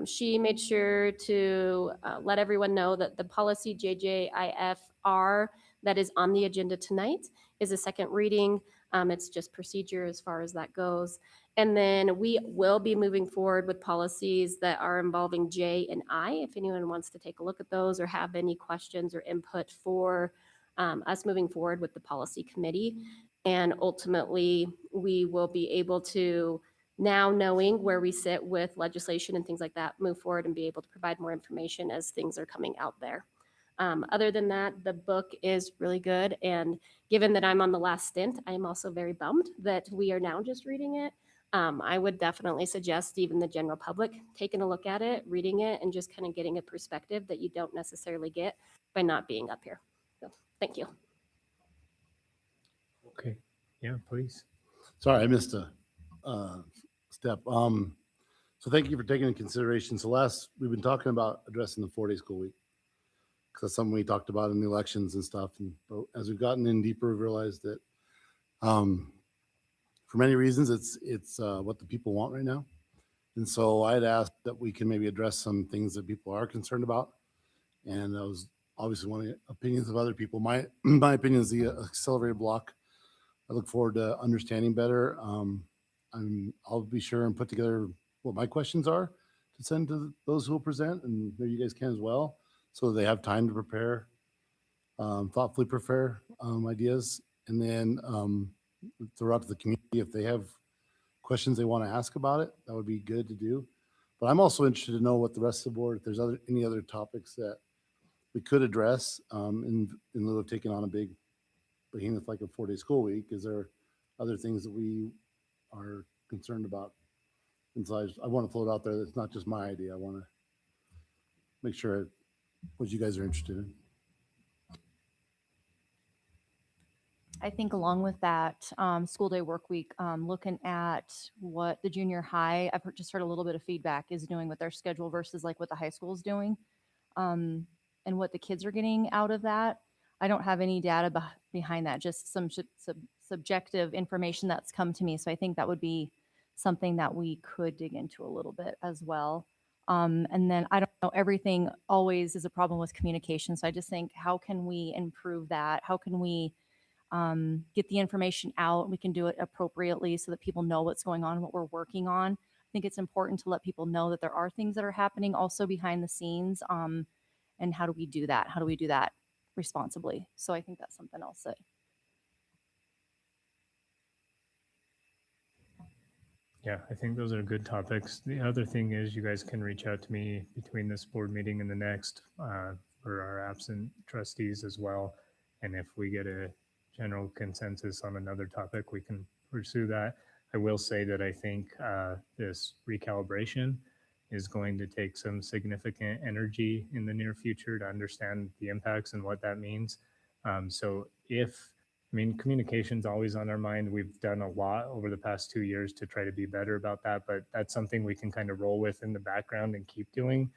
She made sure to let everyone know that the policy JJIFR that is on the agenda tonight is a second reading. It's just procedure as far as that goes. And then we will be moving forward with policies that are involving J and I. If anyone wants to take a look at those or have any questions or input for us moving forward with the policy committee. And ultimately, we will be able to, now knowing where we sit with legislation and things like that, move forward and be able to provide more information as things are coming out there. Other than that, the book is really good. And given that I'm on the last stint, I am also very bummed that we are now just reading it. I would definitely suggest even the general public taking a look at it, reading it, and just kind of getting a perspective that you don't necessarily get by not being up here. So thank you. Okay, yeah, please. Sorry, I missed a step. So thank you for taking into consideration. So we've been talking about addressing the 4-day school week, because that's something we talked about in the elections and stuff. And but as we've gotten in deeper, we've realized that for many reasons, it's what the people want right now. And so I'd asked that we can maybe address some things that people are concerned about. And that was obviously one of the opinions of other people. My opinion is the accelerated block. I look forward to understanding better. I'll be sure and put together what my questions are to send to those who will present, and maybe you guys can as well, so they have time to prepare, thoughtfully prepare ideas, and then throw out to the community if they have questions they want to ask about it. That would be good to do. But I'm also interested to know what the rest of the board, if there's any other topics that we could address in lieu of taking on a big behemoth like a 4-day school week. Is there other things that we are concerned about? And so I want to throw it out there. It's not just my idea. I want to make sure what you guys are interested in. I think along with that school day work week, looking at what the junior high, just heard a little bit of feedback, is doing with their schedule versus like what the high school is doing, and what the kids are getting out of that. I don't have any data behind that, just some subjective information that's come to me. So I think that would be something that we could dig into a little bit as well. And then I don't know, everything always is a problem with communication. So I just think, how can we improve that? How can we get the information out? We can do it appropriately so that people know what's going on, what we're working on. I think it's important to let people know that there are things that are happening also behind the scenes. And how do we do that? How do we do that responsibly? So I think that's something else that. Yeah, I think those are good topics. The other thing is, you guys can reach out to me between this board meeting and the next for our absent trustees as well. And if we get a general consensus on another topic, we can pursue that. I will say that I think this recalibration is going to take some significant energy in the near future to understand the impacts and what that means. Communication's always on our mind. We've done a lot over the past 2 years to try to be better about that, but that's something we can kind of roll with in the background and keep doing.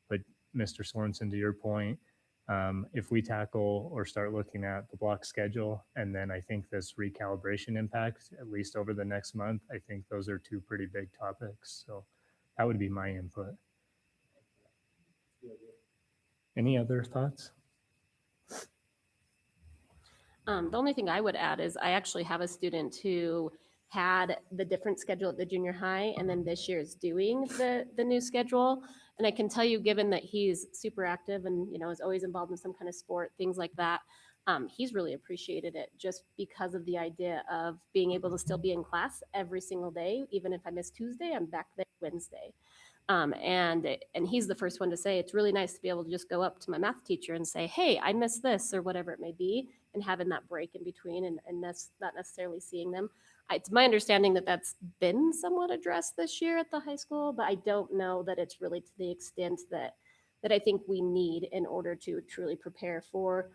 But Mr. Sorensen, to your point, If we tackle or start looking at the block schedule, and then I think this recalibration impact, at least over the next month, I think those are two pretty big topics. So that would be my input. Any other thoughts? The only thing I would add is I actually have a student who had the different schedule at the junior high, and then this year is doing the new schedule. And I can tell you, given that he's super active and, you know, is always involved in some kind of sport, things like that, he's really appreciated it just because of the idea of being able to still be in class every single day. Even if I miss Tuesday, I'm back there Wednesday. And he's the first one to say, it's really nice to be able to just go up to my math teacher and say, hey, I missed this, or whatever it may be, and having that break in between and that's not necessarily seeing them. It's my understanding that that's been somewhat addressed this year at the high school, but I don't know that it's really to the extent that I think we need in order to truly prepare for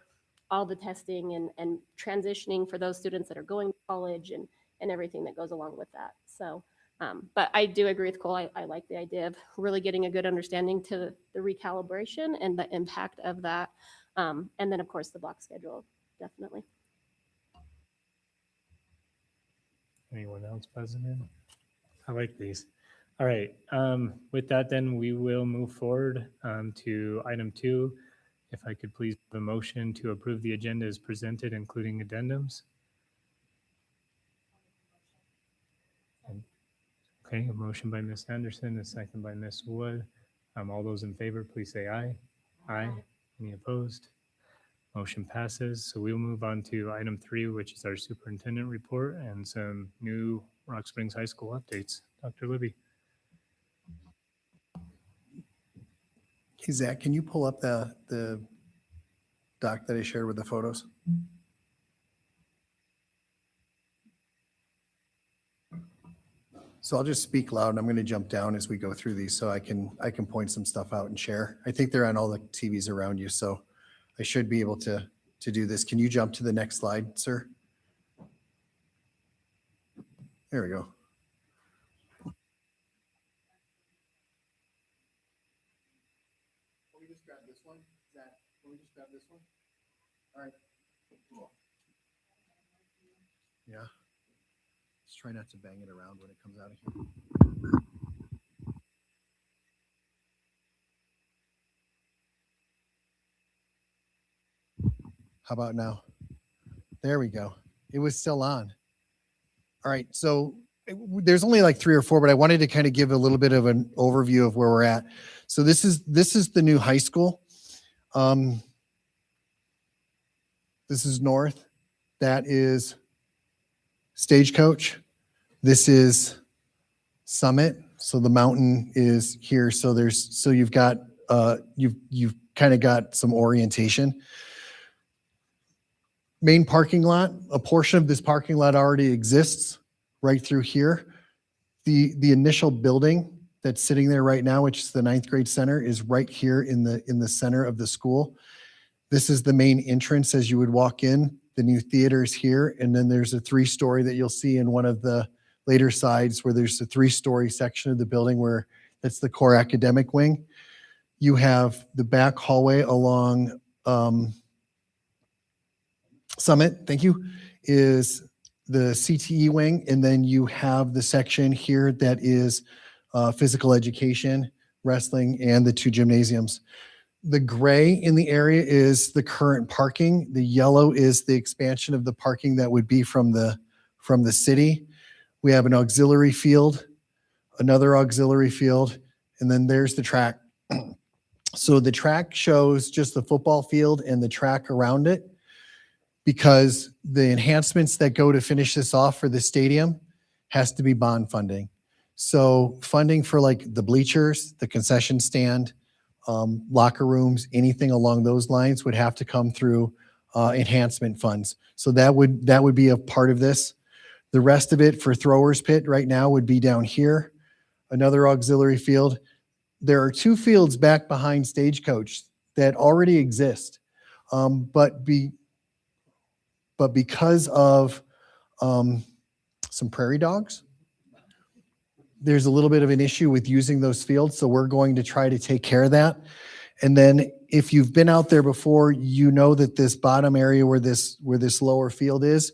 all the testing and transitioning for those students that are going to college and everything that goes along with that. So, but I do agree with Cole. I like the idea of really getting a good understanding to the recalibration and the impact of that. And then, of course, the block schedule, definitely. Anyone else buzzing in? I like these. All right. With that, then we will move forward to item 2. If I could please have a motion to approve the agenda as presented, including addendums. Okay, a motion by Ms. Anderson, a second by Ms. Wood. All those in favor, please say aye. Aye. Any opposed? Motion passes. So we'll move on to item 3, which is our superintendent report and some new Rock Springs High School updates. Dr. Libby. Hey, Zach, can you pull up the doc that I shared with the photos? So I'll just speak loud and I'm going to jump down as we go through these so I can point some stuff out and share. I think they're on all the TVs around you, so I should be able to do this. Can you jump to the next slide, sir? There we go. Can we just grab this one? Zach, can we just grab this one? All right. Cool. Yeah. Just try not to bang it around when it comes out of here. How about now? There we go. It was still on. All right. So there's only like 3 or 4, but I wanted to kind of give a little bit of an overview of where we're at. So this is the new high school. This is north. That is Stagecoach. This is Summit. So the mountain is here. So you've got you've kind of got some orientation. Main parking lot, a portion of this parking lot already exists right through here. The initial building that's sitting there right now, which is the 9th grade center, is right here in the center of the school. This is the main entrance as you would walk in. The new theater is here, and then there's a 3-story that you'll see in one of the later sides where there's a 3-story section of the building where that's the core academic wing. You have the back hallway along Summit, thank you, is the CTE wing, and then you have the section here that is physical education, wrestling, and the 2 gymnasiums. The gray in the area is the current parking. The yellow is the expansion of the parking that would be from the city. We have an auxiliary field, another auxiliary field, and then there's the track. So the track shows just the football field and the track around it, because the enhancements that go to finish this off for the stadium has to be bond funding. So funding for like the bleachers, the concession stand, locker rooms, anything along those lines would have to come through enhancement funds. So that would be a part of this. The rest of it for Throwers Pit right now would be down here, another auxiliary field. There are 2 fields back behind Stagecoach that already exist, but because of some prairie dogs, there's a little bit of an issue with using those fields. So we're going to try to take care of that. And then if you've been out there before, you know that this bottom area where this lower field is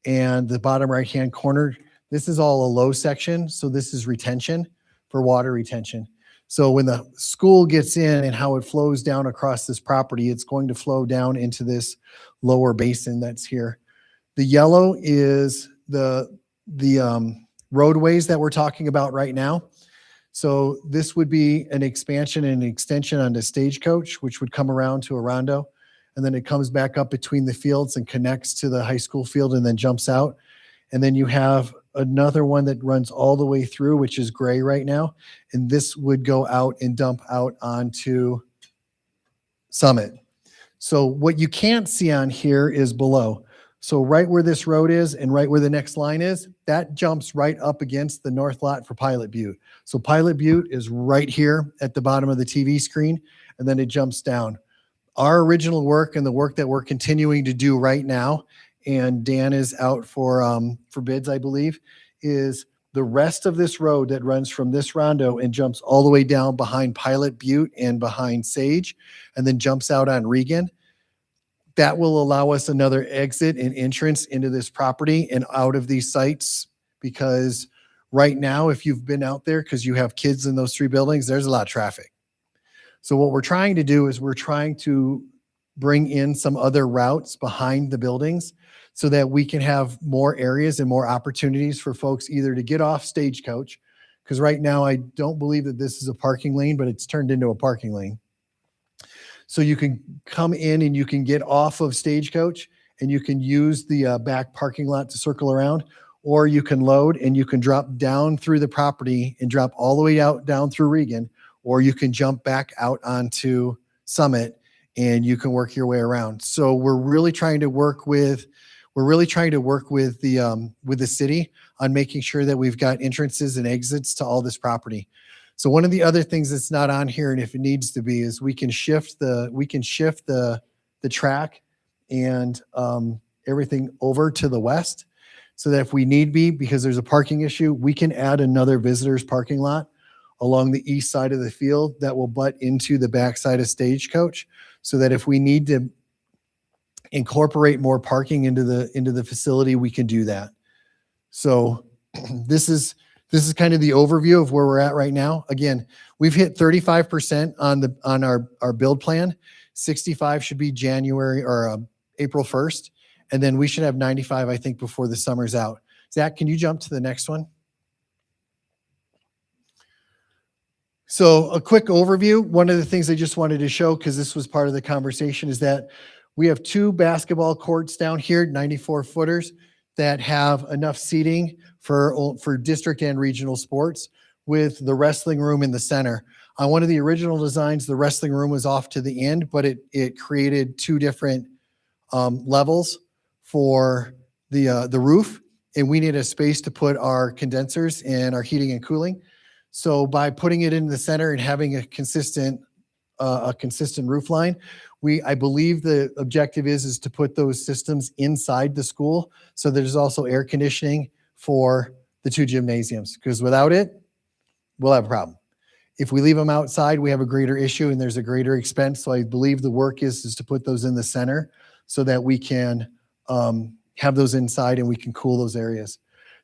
and the bottom right-hand corner, this is all a low section. So this is retention for water retention. So when the school gets in and how it flows down across this property, it's going to flow down into this lower basin that's here. The yellow is the roadways that we're talking about right now. So this would be an expansion and an extension onto Stagecoach, which would come around to Orondo. And then it comes back up between the fields and connects to the high school field and then jumps out. And then you have another one that runs all the way through, which is gray right now. And this would go out and dump out onto Summit. So what you can't see on here is below. So right where this road is and right where the next line is, that jumps right up against the north lot for Pilot Butte. So Pilot Butte is right here at the bottom of the TV screen, and then it jumps down. Our original work and the work that we're continuing to do right now, and Dan is out for bids, I believe, is the rest of this road that runs from this rondo and jumps all the way down behind Pilot Butte and behind Sage, and then jumps out on Regan. That will allow us another exit and entrance into this property and out of these sites, because right now, if you've been out there, because you have kids in those three buildings, there's a lot of traffic. So what we're trying to do is we're trying to bring in some other routes behind the buildings so that we can have more areas and more opportunities for folks either to get off Stagecoach, because right now I don't believe that this is a parking lane, but it's turned into a parking lane. So you can come in and you can get off of Stagecoach and you can use the back parking lot to circle around, or you can load and you can drop down through the property and drop all the way out down through Regan, or you can jump back out onto Summit and you can work your way around. So we're really trying to work with the city on making sure that we've got entrances and exits to all this property. So one of the other things that's not on here, and if it needs to be, is we can shift the track and everything over to the west, so that if we need be, because there's a parking issue, we can add another visitors parking lot along the east side of the field that will butt into the backside of Stagecoach, so that if we need to incorporate more parking into the facility, we can do that. So this is kind of the overview of where we're at right now. Again, we've hit 35% on our build plan. 65 should be January or April 1st. And then we should have 95, I think, before the summer's out. Zach, can you jump to the next one? So a quick overview. One of the things I just wanted to show, because this was part of the conversation, is that we have 2 basketball courts down here, 94 footers, that have enough seating for district and regional sports, with the wrestling room in the center. On one of the original designs, the wrestling room was off to the end, but it created 2 different levels for the roof, and we need a space to put our condensers and our heating and cooling. So by putting it in the center and having a consistent roof line, I believe the objective is to put those systems inside the school, so there's also air conditioning for the 2 gymnasiums, because without it, we'll have a problem. If we leave them outside, we have a greater issue and there's a greater expense. So I believe the work is to put those in the center so that we can have those inside and we can cool those areas.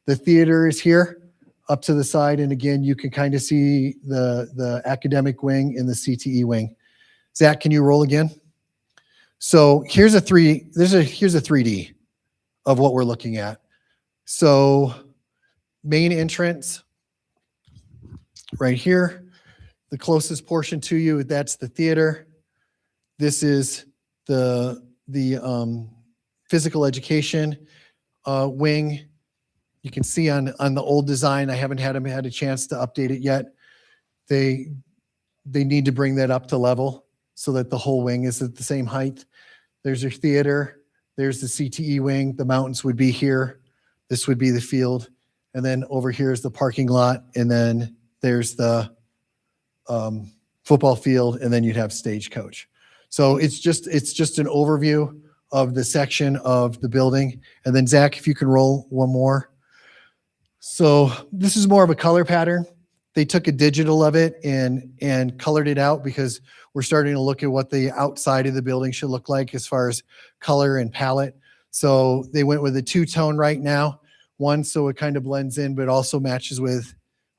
The theater is here up to the side. And again, you can kind of see the academic wing and the CTE wing. Zach, can you roll again? So here's a 3D of what we're looking at. So main entrance right here, the closest portion to you, that's the theater. This is the physical education wing. You can see on the old design, I haven't had a chance to update it yet. They need to bring that up to level so that the whole wing is at the same height. There's your theater. There's the CTE wing. The mountains would be here. This would be the field. And then over here is the parking lot. And then there's the football field. And then you'd have Stagecoach. So it's just an overview of the section of the building. And then Zach, if you can roll one more. So this is more of a color pattern. they took a digital of it and colored it out because we're starting to look at what the outside of the building should look like as far as color and palette. So they went with a two-tone right now, one so it kind of blends in, but also matches with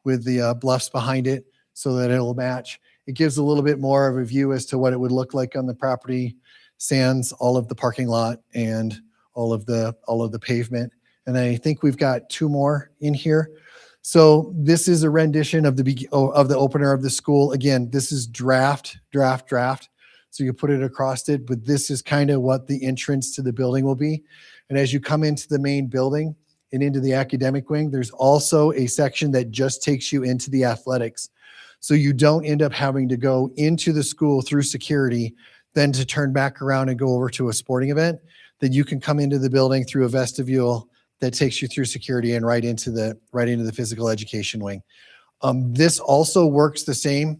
the bluffs behind it so that it'll match. It gives a little bit more of a view as to what it would look like on the property, sans all of the parking lot and all of the pavement. And I think we've got two more in here. So this is a rendition of the opener of the school. Again, this is draft. So you put it across it, but this is kind of what the entrance to the building will be. And as you come into the main building and into the academic wing, there's also a section that just takes you into the athletics. So you don't end up having to go into the school through security, then to turn back around and go over to a sporting event. Then you can come into the building through a vestibule that takes you through security and right into the physical education wing. This also works the same.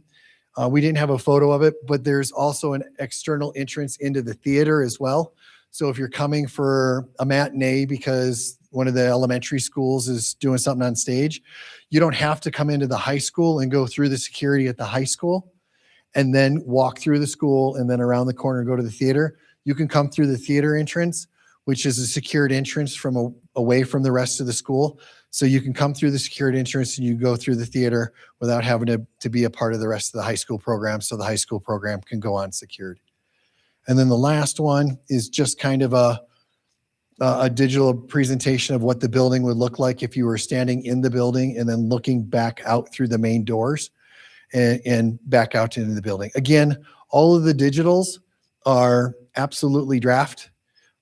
We didn't have a photo of it, but there's also an external entrance into the theater as well. So if you're coming for a matinee because one of the elementary schools is doing something on stage, you don't have to come into the high school and go through the security at the high school and then walk through the school and then around the corner and go to the theater. You can come through the theater entrance, which is a secured entrance from away from the rest of the school. So you can come through the secured entrance and you go through the theater without having to be a part of the rest of the high school program. So the high school program can go on secured. And then the last one is just kind of a digital presentation of what the building would look like if you were standing in the building and then looking back out through the main doors and back out into the building. Again, all of the digitals are absolutely draft.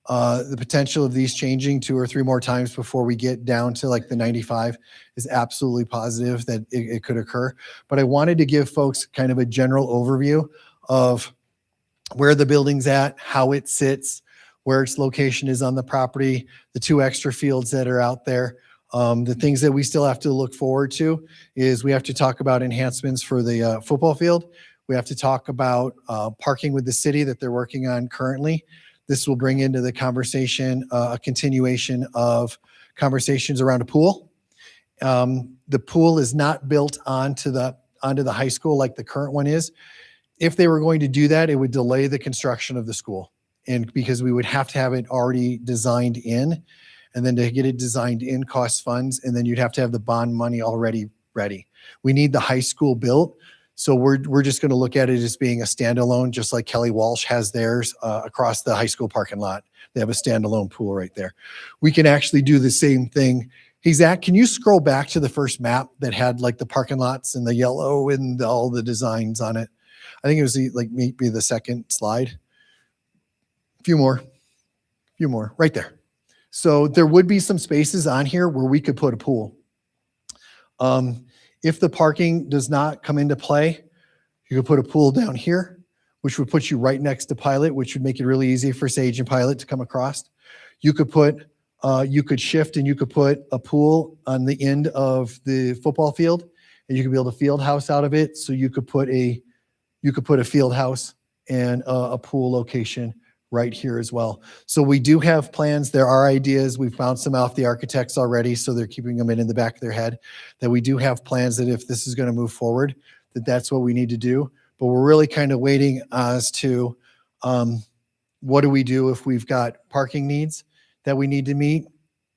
The potential of these changing 2 or 3 more times before we get down to like the 95 is absolutely positive that it could occur. But I wanted to give folks kind of a general overview of where the building's at, how it sits, where its location is on the property, the 2 extra fields that are out there. The things that we still have to look forward to is we have to talk about enhancements for the football field. We have to talk about parking with the city that they're working on currently. This will bring into the conversation a continuation of conversations around a pool. The pool is not built onto the high school like the current one is. If they were going to do that, it would delay the construction of the school. And because we would have to have it already designed in, and then to get it designed in costs funds, and then you'd have to have the bond money already ready. We need the high school built. So we're just going to look at it as being a standalone, just like Kelly Walsh has theirs across the high school parking lot. They have a standalone pool right there. We can actually do the same thing. Hey, Zach, can you scroll back to the first map that had like the parking lots and the yellow and all the designs on it? I think it was maybe the second slide. A few more, right there. So there would be some spaces on here where we could put a pool. If the parking does not come into play, you could put a pool down here, which would put you right next to Pilot, which would make it really easy for Sage and Pilot to come across. You could shift and you could put a pool on the end of the football field, and you could build a field house out of it. So you could put a field house and a pool location right here as well. So we do have plans. There are ideas. We've bounced them off the architects already, so they're keeping them in the back of their head, that we do have plans that if this is going to move forward, that's what we need to do. But we're really kind of waiting as to what do we do if we've got parking needs that we need to meet.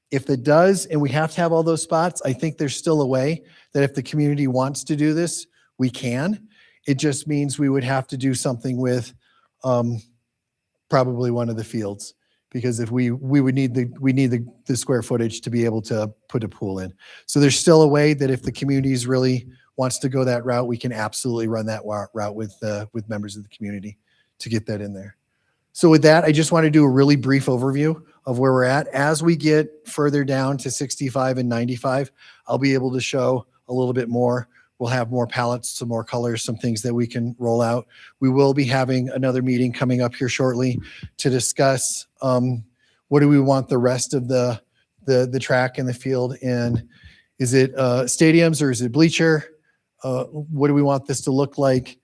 If it does, and we have to have all those spots, I think there's still a way that if the community wants to do this, we can. It just means we would have to do something with probably one of the fields, because if we would need the square footage to be able to put a pool in. So there's still a way that if the community really wants to go that route, we can absolutely run that route with members of the community to get that in there. So with that, I just want to do a really brief overview of where we're at. As we get further down to 65 and 95, I'll be able to show a little bit more. We'll have more palettes, some more colors, some things that we can roll out. We will be having another meeting coming up here shortly to discuss what do we want the rest of the track and the field in. Is it stadiums or is it bleacher? What do we want this to look like?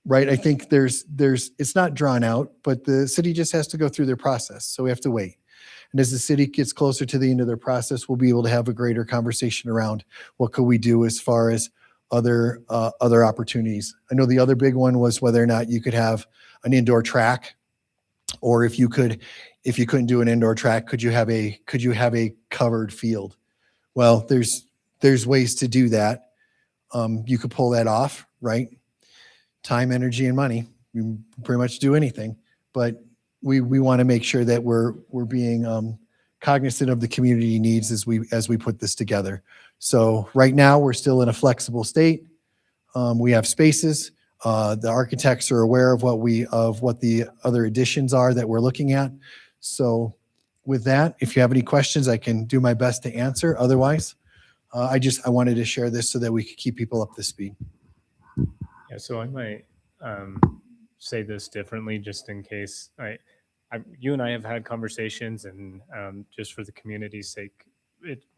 Right, I think it's not drawn out, but the city just has to go through their process. So we have to wait. And as the city gets closer to the end of their process, we'll be able to have a greater conversation around what could we do as far as other opportunities. I know the other big one was whether or not you could have an indoor track, or if you couldn't do an indoor track, could you have a covered field? Well, there's ways to do that. You could pull that off, right? Time, energy, and money. We can pretty much do anything, but we want to make sure that we're being cognizant of the community needs as we put this together. So right now we're still in a flexible state. We have spaces. The architects are aware of what the other additions are that we're looking at. So with that, if you have any questions, I can do my best to answer. Otherwise, I wanted to share this so that we could keep people up to speed. Yeah, so I might say this differently just in case. You and I have had conversations, and just for the community's sake,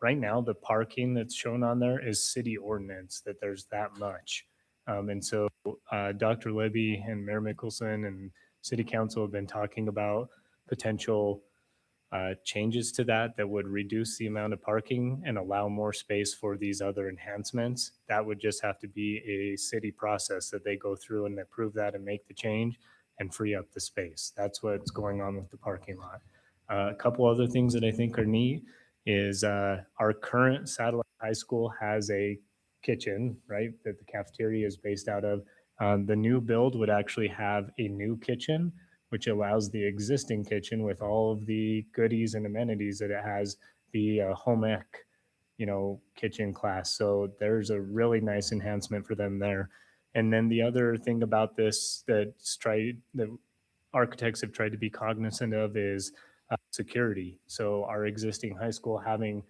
right now the parking that's shown on there is city ordinance, that there's that much. And so Dr. Libby and Mayor Mickelson and City Council have been talking about potential changes to that would reduce the amount of parking and allow more space for these other enhancements. That would just have to be a city process that they go through and approve that and make the change and free up the space. That's what's going on with the parking lot. A couple other things that I think are neat is our current satellite high school has a kitchen, right, that the cafeteria is based out of. The new build would actually have a new kitchen, which allows the existing kitchen with all of the goodies and amenities that it has be a home ec, kitchen class. So there's a really nice enhancement for them there. And then the other thing about this that architects have tried to be cognizant of is security. So our existing high school having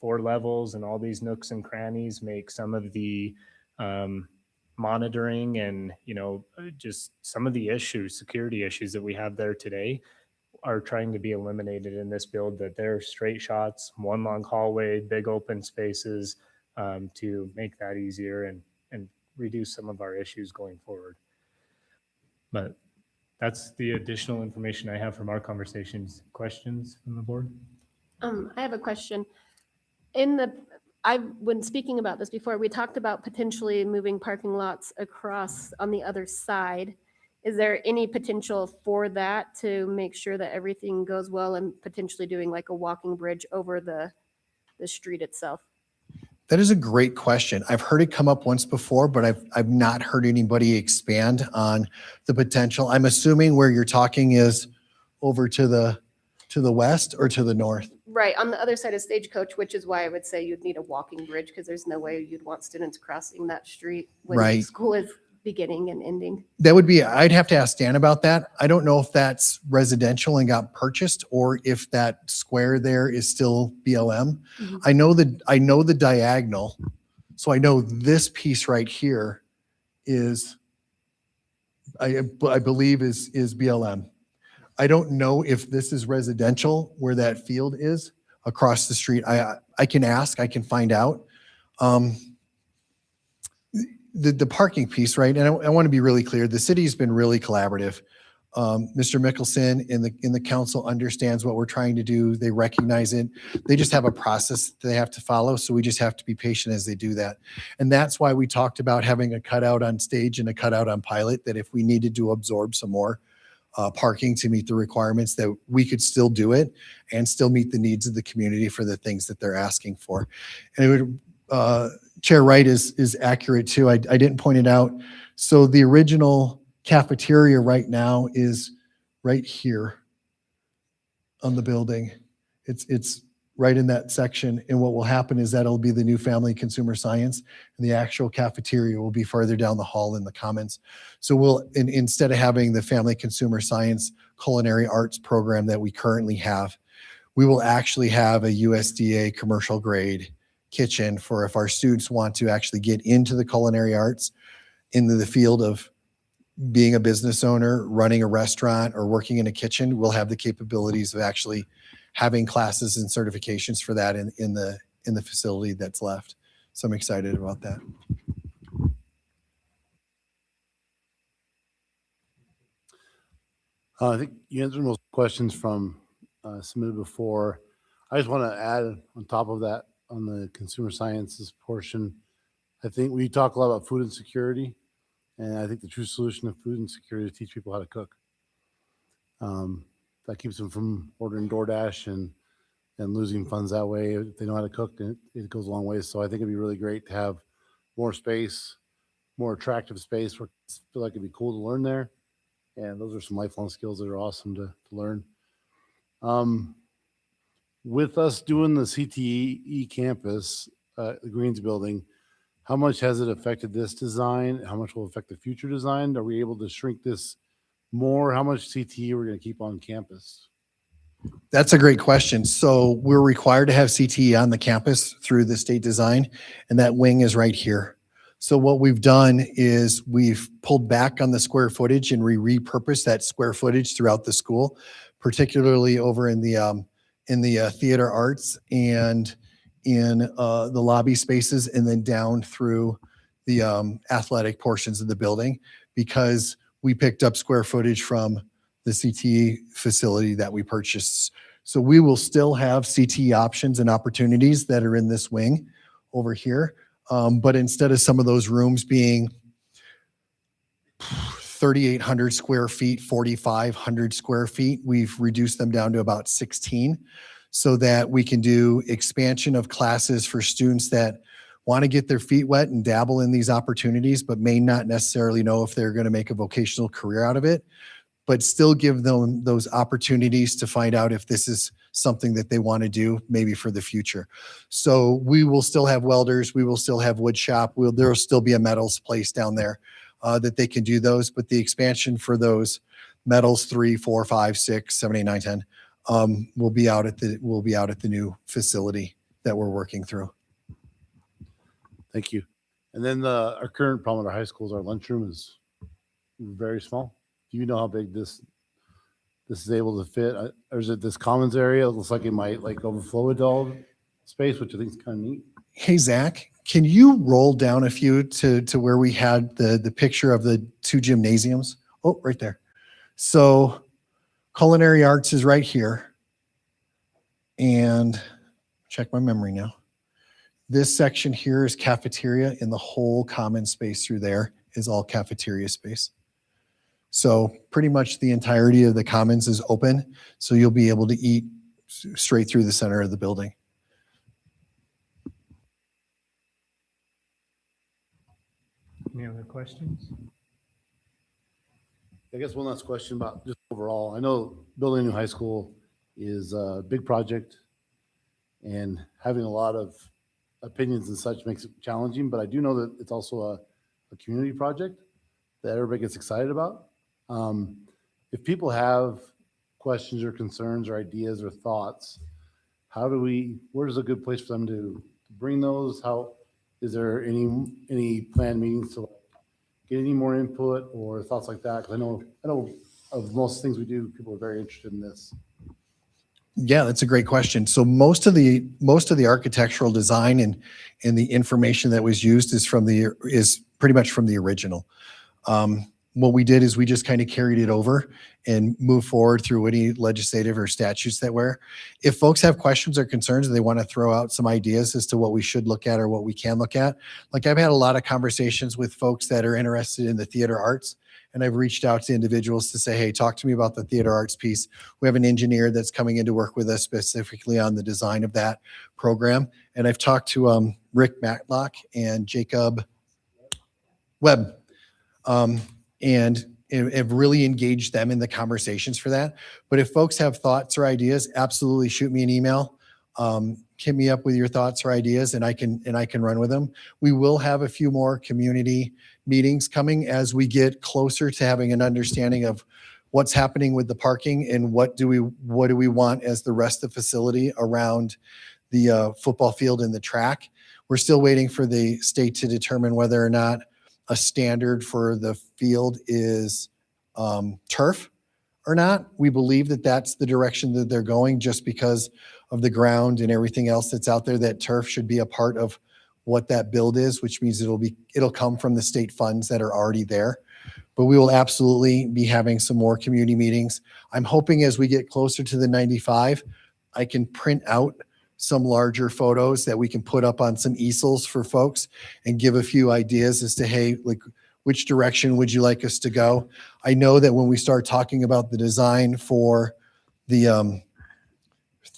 4 levels and all these nooks and crannies make some of the monitoring and just some of the security issues that we have there today are trying to be eliminated in this build, that they're straight shots, one long hallway, big open spaces, to make that easier and reduce some of our issues going forward. But that's the additional information I have from our conversations. Questions from the board? I have a question. When speaking about this before, we talked about potentially moving parking lots across on the other side. Is there any potential for that to make sure that everything goes well, and potentially doing like a walking bridge over the street itself? That is a great question. I've heard it come up once before, but I've not heard anybody expand on the potential. I'm assuming where you're talking is over to the west or to the north. Right, on the other side of Stagecoach, which is why I would say you'd need a walking bridge, because there's no way you'd want students crossing that street when Right. school is beginning and ending. I'd have to ask Dan about that. I don't know if that's residential and got purchased, or if that square there is still BLM. Mhm. I know the diagonal. So I know this piece right here is, I believe is BLM. I don't know if this is residential where that field is across the street. I can ask, I can find out. The parking piece, right? And I want to be really clear. The city's been really collaborative. Mr. Mickelson in the council understands what we're trying to do. They recognize it. They just have a process that they have to follow. So we just have to be patient as they do that. And that's why we talked about having a cutout on Stage and a cutout on Pilot, that if we needed to absorb some more parking to meet the requirements, that we could still do it and still meet the needs of the community for the things that they're asking for. And it would, Chair Wright is accurate too. I didn't point it out. So the original cafeteria right now is right here on the building. It's right in that section. And what will happen is that'll be the new Family Consumer Science, and the actual cafeteria will be further down the hall in the commons. So instead of having the Family Consumer Science Culinary Arts program that we currently have, we will actually have a USDA commercial grade kitchen for if our students want to actually get into the culinary arts, into the field of being a business owner, running a restaurant, or working in a kitchen. We'll have the capabilities of actually having classes and certifications for that in the facility that's left. So I'm excited about that. I think you answered most questions from submitted before. I just want to add on top of that, on the consumer sciences portion, I think we talk a lot about food insecurity, and I think the true solution to food insecurity is to teach people how to cook. That keeps them from ordering DoorDash and losing funds that way. If they know how to cook, it goes a long way. So I think it'd be really great to have more space, more attractive space where kids feel like it'd be cool to learn there. And those are some lifelong skills that are awesome to learn. With us doing the CTE campus, the Greens building, how much has it affected this design? How much will it affect the future design? Are we able to shrink this more? How much CTE are we going to keep on campus? That's a great question. So we're required to have CTE on the campus through the state design, and that wing is right here. So what we've done is we've pulled back on the square footage and we repurposed that square footage throughout the school, particularly over in the theater arts and in the lobby spaces, and then down through the athletic portions of the building, because we picked up square footage from the CTE facility that we purchased. So we will still have CTE options and opportunities that are in this wing over here. But instead of some of those rooms being 3,800 square feet, 4,500 square feet, we've reduced them down to about 16, so that we can do expansion of classes for students that want to get their feet wet and dabble in these opportunities, but may not necessarily know if they're going to make a vocational career out of it, but still give them those opportunities to find out if this is something that they want to do maybe for the future. So we will still have welders, we will still have wood shop, there will still be a metals place down there that they can do those, but the expansion for those metals 3, 4, 5, 6, 7, 8, 9, 10 will be out at the new facility that we're working through. Thank you. And then our current problem at our high school is our lunchroom is very small. Do you know how big this is able to fit? Or is it this commons area? It looks like it might overflow adult space, which I think is kind of neat. Hey, Zach, can you roll down a few to where we had the picture of the 2 gymnasiums? Oh, right there. So culinary arts is right here. And check my memory now. This section here is cafeteria, and the whole common space through there is all cafeteria space. So pretty much the entirety of the commons is open, so you'll be able to eat straight through the center of the building. Any other questions? I guess one last question about just overall. I know building a new high school is a big project, and having a lot of opinions and such makes it challenging, but I do know that it's also a community project that everybody gets excited about. If people have questions or concerns or ideas or thoughts, where's a good place for them to bring those? Is there any planned meetings to get any more input or thoughts like that? Because I know of most things we do, people are very interested in this. Yeah, that's a great question. So most of the architectural design and the information that was used is pretty much from the original. What we did is we just kind of carried it over and moved forward through any legislative or statutes that were. If folks have questions or concerns and they want to throw out some ideas as to what we should look at or what we can look at, like I've had a lot of conversations with folks that are interested in the theater arts, and I've reached out to individuals to say, hey, talk to me about the theater arts piece. We have an engineer that's coming in to work with us specifically on the design of that program. And I've talked to Rick Matlock and Jacob Webb. And have really engaged them in the conversations for that. But if folks have thoughts or ideas, absolutely shoot me an email. Hit me up with your thoughts or ideas, and I can run with them. We will have a few more community meetings coming as we get closer to having an understanding of what's happening with the parking and what do we want as the rest of the facility around the football field and the track. We're still waiting for the state to determine whether or not a standard for the field is turf or not. We believe that that's the direction that they're going, just because of the ground and everything else that's out there, that turf should be a part of what that build is, which means it'll come from the state funds that are already there. but we will absolutely be having some more community meetings. I'm hoping as we get closer to the 95, I can print out some larger photos that we can put up on some easels for folks and give a few ideas as to, hey, like, which direction would you like us to go? I know that when we start talking about the design for the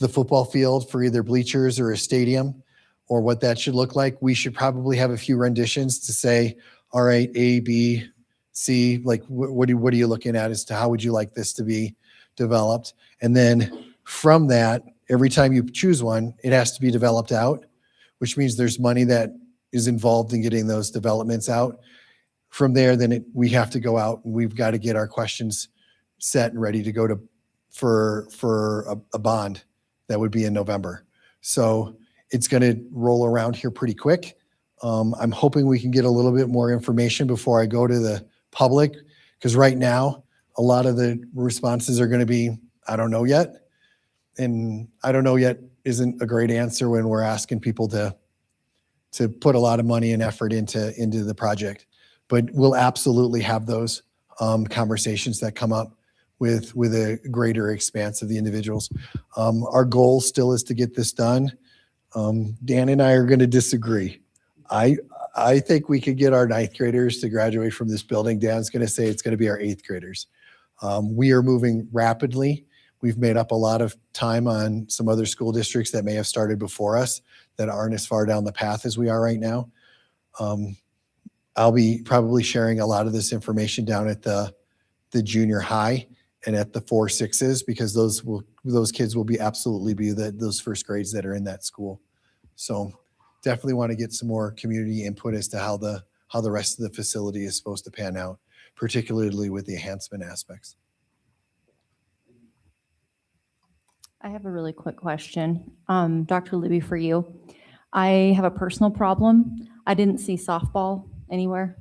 football field for either bleachers or a stadium, or what that should look like, we should probably have a few renditions to say, all right, A, B, C, like what are you looking at as to how would you like this to be developed? And then from that, every time you choose one, it has to be developed out, which means there's money that is involved in getting those developments out. From there, then we have to go out and we've got to get our questions set and ready to go to for a bond that would be in November. So it's going to roll around here pretty quick. I'm hoping we can get a little bit more information before I go to the public, because right now, a lot of the responses are going to be, I don't know yet. And I don't know yet isn't a great answer when we're asking people to put a lot of money and effort into the project. But we'll absolutely have those conversations that come up with a greater expanse of the individuals. Our goal still is to get this done. Dan and I are going to disagree. I think we could get our 9th graders to graduate from this building. Dan's going to say it's going to be our 8th graders. We are moving rapidly. We've made up a lot of time on some other school districts that may have started before us that aren't as far down the path as we are right now. I'll be probably sharing a lot of this information down at the junior high and at the 4-6s, because those kids will be absolutely be those first grades that are in that school. So definitely want to get some more community input as to how the rest of the facility is supposed to pan out, particularly with the enhancement aspects. I have a really quick question. Dr. Libby, for you. I have a personal problem. I didn't see softball anywhere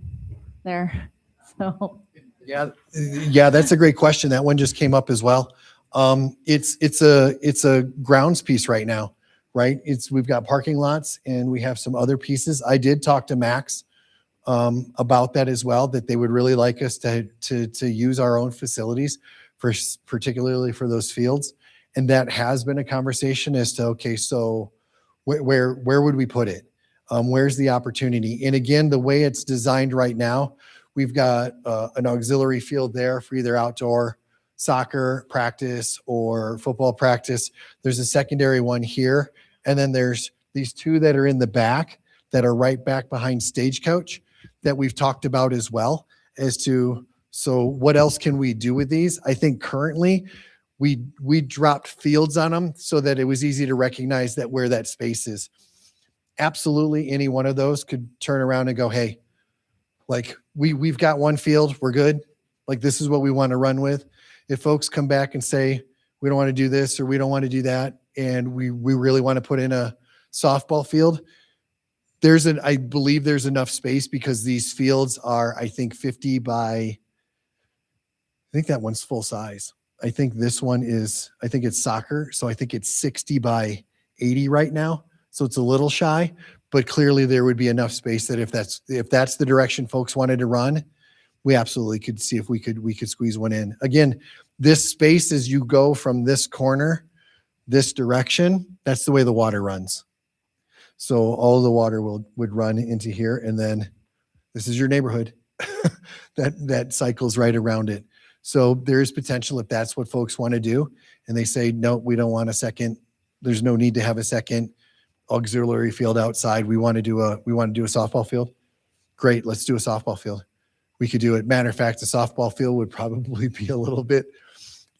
there. So Yeah, that's a great question. That one just came up as well. It's a grounds piece right now, right? We've got parking lots and we have some other pieces. I did talk to Max about that as well, that they would really like us to use our own facilities particularly for those fields. And that has been a conversation as to, okay, so where would we put it? Where's the opportunity? And again, the way it's designed right now, we've got an auxiliary field there for either outdoor soccer practice or football practice. There's a secondary one here. And then there's these two that are in the back that are right back behind Stagecoach that we've talked about as well as to, so what else can we do with these? I think currently we dropped fields on them so that it was easy to recognize that where that space is. Absolutely any one of those could turn around and go, hey, like we've got one field, we're good. Like this is what we want to run with. If folks come back and say, we don't want to do this or we don't want to do that, and we really want to put in a softball field, I believe there's enough space because these fields are, I think 50 by, I think that one's full size. I think this one is, I think it's soccer. So I think it's 60 by 80 right now. So it's a little shy, but clearly there would be enough space that if that's the direction folks wanted to run, we absolutely could see if we could squeeze one in. Again, this space as you go from this corner, this direction, that's the way the water runs. So all of the water would run into here, and then this is your neighborhood that cycles right around it. So there is potential if that's what folks want to do, and they say, no, we don't want a second. There's no need to have a second auxiliary field outside. We want to do a softball field. Great, let's do a softball field. We could do it. Matter of fact, a softball field would probably be a little bit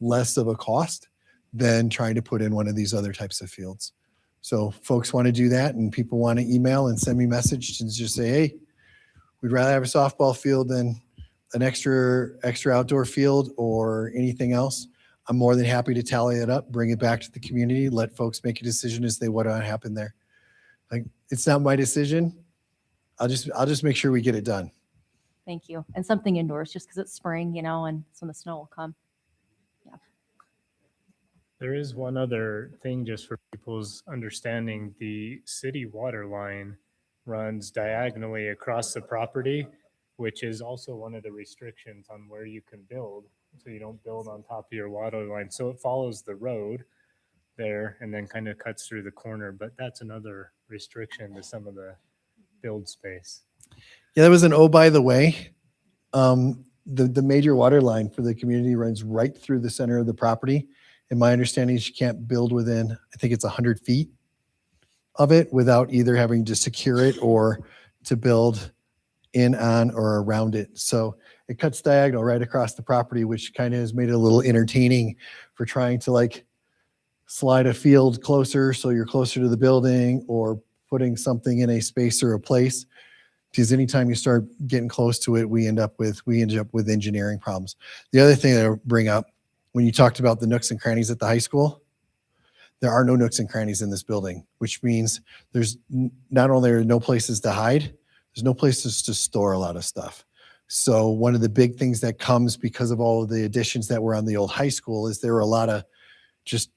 less of a cost than trying to put in one of these other types of fields. So folks want to do that, and people want to email and send me message and just say, hey, we'd rather have a softball field than an extra outdoor field or anything else. I'm more than happy to tally it up, bring it back to the community, let folks make a decision as they what happen there. Like, it's not my decision. I'll just make sure we get it done. thank you. And something indoors just because it's spring, and it's when the snow will come. There is one other thing just for people's understanding. The city water line runs diagonally across the property which is also one of the restrictions on where you can build. So you don't build on top of your water line. So it follows the road there and then kind of cuts through the corner. But that's another restriction to some of the build space. Yeah, that was an oh, by the way. The major water line for the community runs right through the center of the property. And my understanding is you can't build within, I think it's 100 feet of it without either having to secure it or to build in, on, or around it. So it cuts diagonal right across the property, which kind of has made it a little entertaining for trying to like slide a field closer so you're closer to the building, or putting something in a space or a place. Because anytime you start getting close to it, we end up with engineering problems. The other thing that I bring up, when you talked about the nooks and crannies at the high school, there are no nooks and crannies in this building, which means there's not only are no places to hide, there's no places to store a lot of stuff. So one of the big things that comes because of all of the additions that were on the old high school is there were a lot of just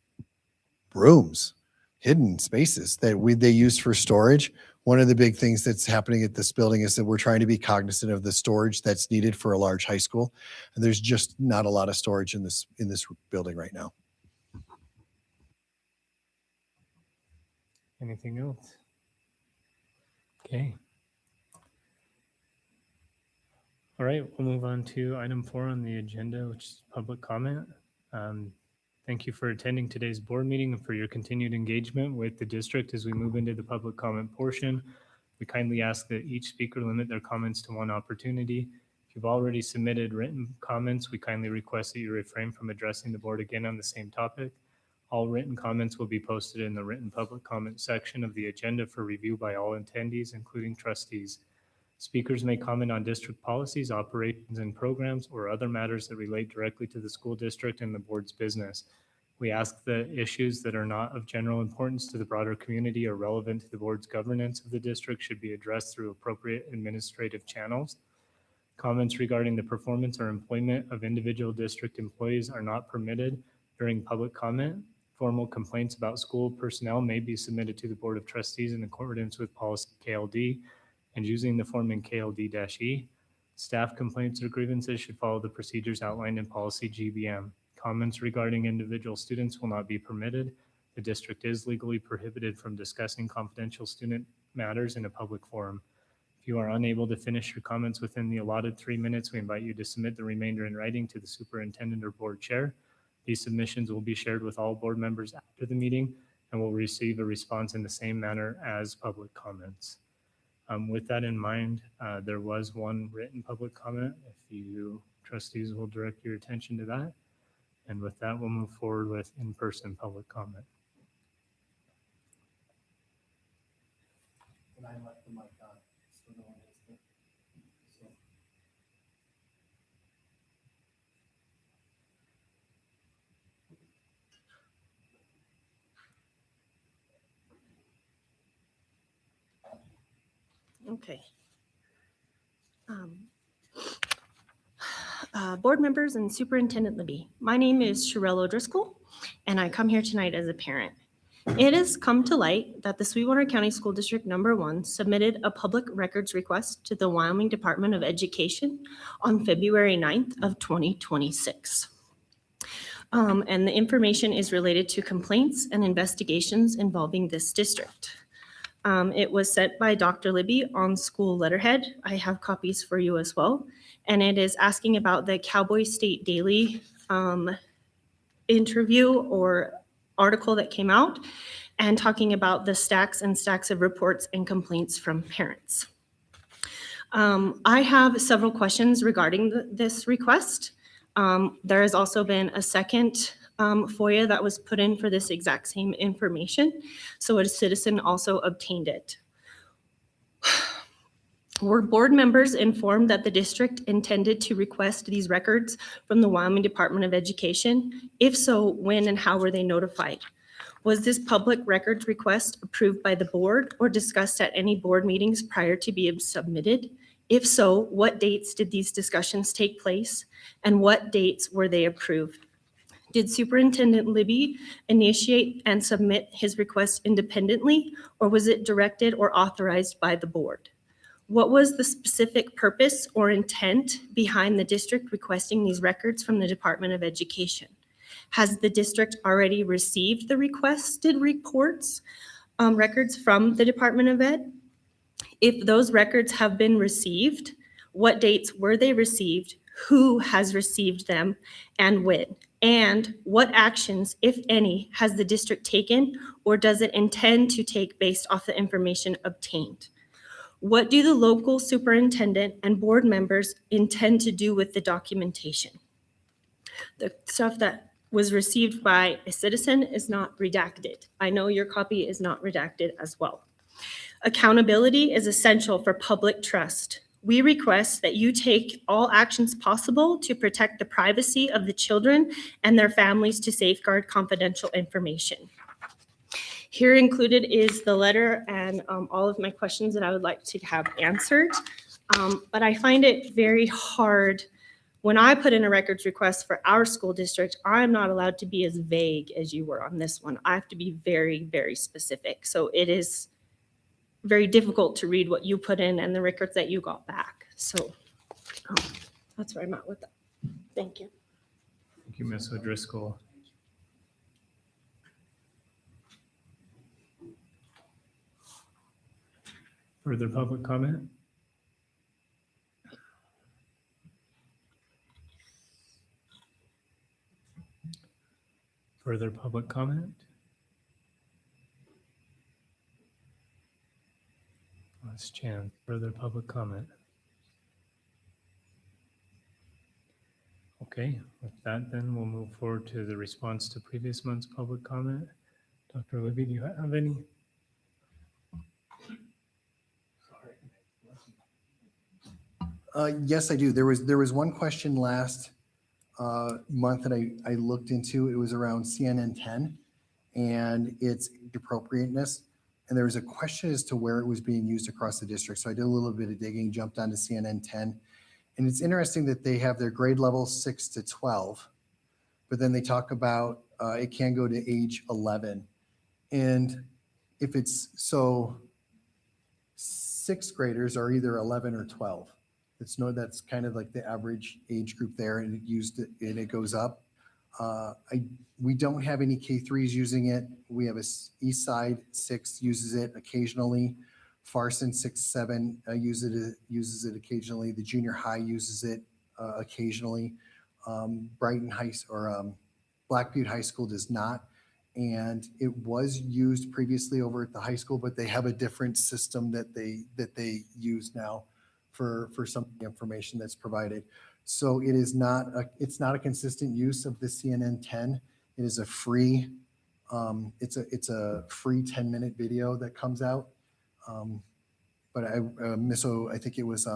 rooms, hidden spaces that they used for storage. One of the big things that's happening at this building is that we're trying to be cognizant of the storage that's needed for a large high school. And there's just not a lot of storage in this building right now. Anything else? Okay. All right, we'll move on to item 4 on the agenda, which is public comment. Thank you for attending today's board meeting and for your continued engagement with the district as we move into the public comment portion. We kindly ask that each speaker limit their comments to 1 opportunity. If you've already submitted written comments, we kindly request that you refrain from addressing the board again on the same topic. All written comments will be posted in the written public comment section of the agenda for review by all attendees, including trustees. Speakers may comment on district policies, operations, and programs, or other matters that relate directly to the school district and the board's business. We ask that issues that are not of general importance to the broader community or relevant to the board's governance of the district should be addressed through appropriate administrative channels. Comments regarding the performance or employment of individual district employees are not permitted during public comment. Formal complaints about school personnel may be submitted to the Board of Trustees in accordance with policy KLD and using the form in KLD-E. Staff complaints or grievances should follow the procedures outlined in policy GBM. Comments regarding individual students will not be permitted. The district is legally prohibited from discussing confidential student matters in a public forum. If you are unable to finish your comments within the allotted 3 minutes, we invite you to submit the remainder in writing to the superintendent or board chair. These submissions will be shared with all board members after the meeting and will receive a response in the same manner as public comments. With that in mind, there was 1 written public comment. If you trustees will direct your attention to that. And with that, we'll move forward with in-person public comment. And I left the mic on, so no one has to. Okay. Board members and Superintendent Libby, my name is Sherelle O'Driscoll, and I come here tonight as a parent. It has come to light that the Sweetwater County School District Number 1 submitted a public records request to the Wyoming Department of Education on February 9th of 2026. And the information is related to complaints and investigations involving this district. It was sent by Dr. Libby on school letterhead. I have copies for you as well. And it is asking about the Cowboy State Daily interview or article that came out and talking about the stacks and stacks of reports and complaints from parents. I have several questions regarding this request. There has also been a second FOIA that was put in for this exact same information. So a citizen also obtained it. Were board members informed that the district intended to request these records from the Wyoming Department of Education? If so, when and how were they notified? Was this public records request approved by the board or discussed at any board meetings prior to being submitted? If so, what dates did these discussions take place and what dates were they approved? Did Superintendent Libby initiate and submit his request independently, or was it directed or authorized by the board? What was the specific purpose or intent behind the district requesting these records from the Department of Education? Has the district already received the requested records from the Department of Ed? If those records have been received, what dates were they received? Who has received them and when? And what actions, if any, has the district taken or does it intend to take based off the information obtained? What do the local superintendent and board members intend to do with the documentation? The stuff that was received by a citizen is not redacted. I know your copy is not redacted as well. Accountability is essential for public trust. We request that you take all actions possible to protect the privacy of the children and their families to safeguard confidential information. Here included is the letter and all of my questions that I would like to have answered. But I find it very hard when I put in a records request for our school district, I'm not allowed to be as vague as you were on this one. I have to be very, very specific. So it is very difficult to read what you put in and the records that you got back. So that's where I'm at with that. Thank you. Thank you, Ms. O'Driscoll. Further public comment? Further public comment? Last chance. Further public comment? Okay, with that, then we'll move forward to the response to previous month's public comment. Dr. Libby, do you have any? Yes, I do. There was one question last month that I looked into. It was around CNN 10 and its appropriateness. And there was a question as to where it was being used across the district. So I did a little bit of digging, jumped onto CNN 10. And it's interesting that they have their grade level 6 to 12, but then they talk about it can go to age 11. And if it's so, sixth graders are either 11 or 12. That's kind of like the average age group there, and it goes up. We don't have any K3s using it. We have East Side 6 uses it occasionally. Farson 6-7 uses it occasionally. The junior high uses it occasionally. Brighton Black Butte High School does not. And it was used previously over at the high school, but they have a different system that they use now for some of the information that's provided. So it's not a consistent use of the CNN 10. It is a free, it's a free 10-minute video that comes out. But I think it was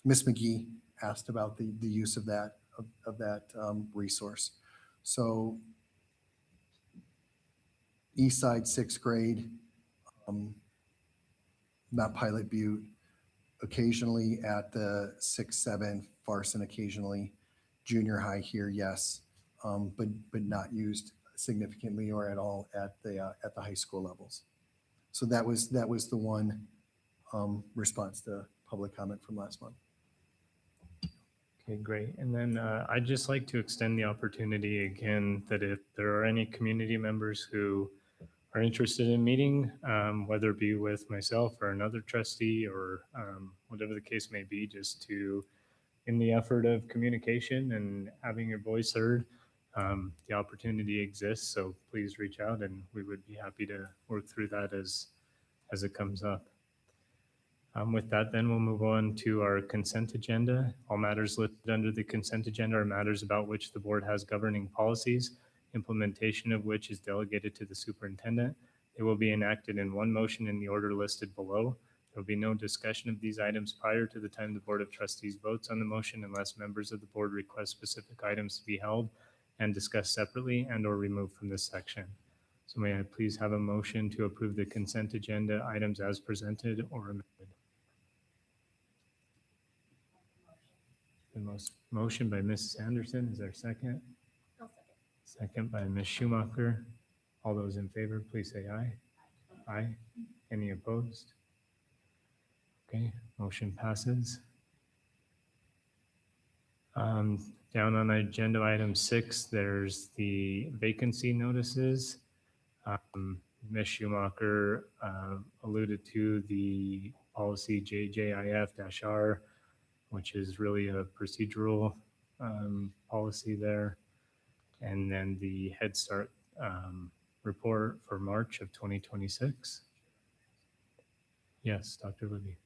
Miss McGee asked about the use of that resource. So East Side 6th grade, not Pilot Butte, occasionally at the 6-7, Farson occasionally, junior high here, yes, but not used significantly or at all at the high school levels. So that was the one response to public comment from last month. Okay, great. And then I'd just like to extend the opportunity again that if there are any community members who are interested in meeting, whether it be with myself or another trustee or whatever the case may be, just to, in the effort of communication and having your voice heard, the opportunity exists. So please reach out and we would be happy to work through that as it comes up. With that, then we'll move on to our consent agenda. All matters listed under the consent agenda are matters about which the board has governing policies, implementation of which is delegated to the superintendent. They will be enacted in one motion in the order listed below. There will be no discussion of these items prior to the time the Board of Trustees votes on the motion unless members of the board request specific items to be held and discussed separately and or removed from this section. So may I please have a motion to approve the consent agenda items as presented or amended? The motion by Mrs. Anderson. Is there a second? Second by Ms. Schumacher. All those in favor, please say aye. Aye. Any opposed? Okay, motion passes. Down on agenda item 6, there's the vacancy notices. Ms. Schumacher alluded to the policy JJIF-R, which is really a procedural policy there. And then the Head Start report for March of 2026. Yes, Dr. Libby.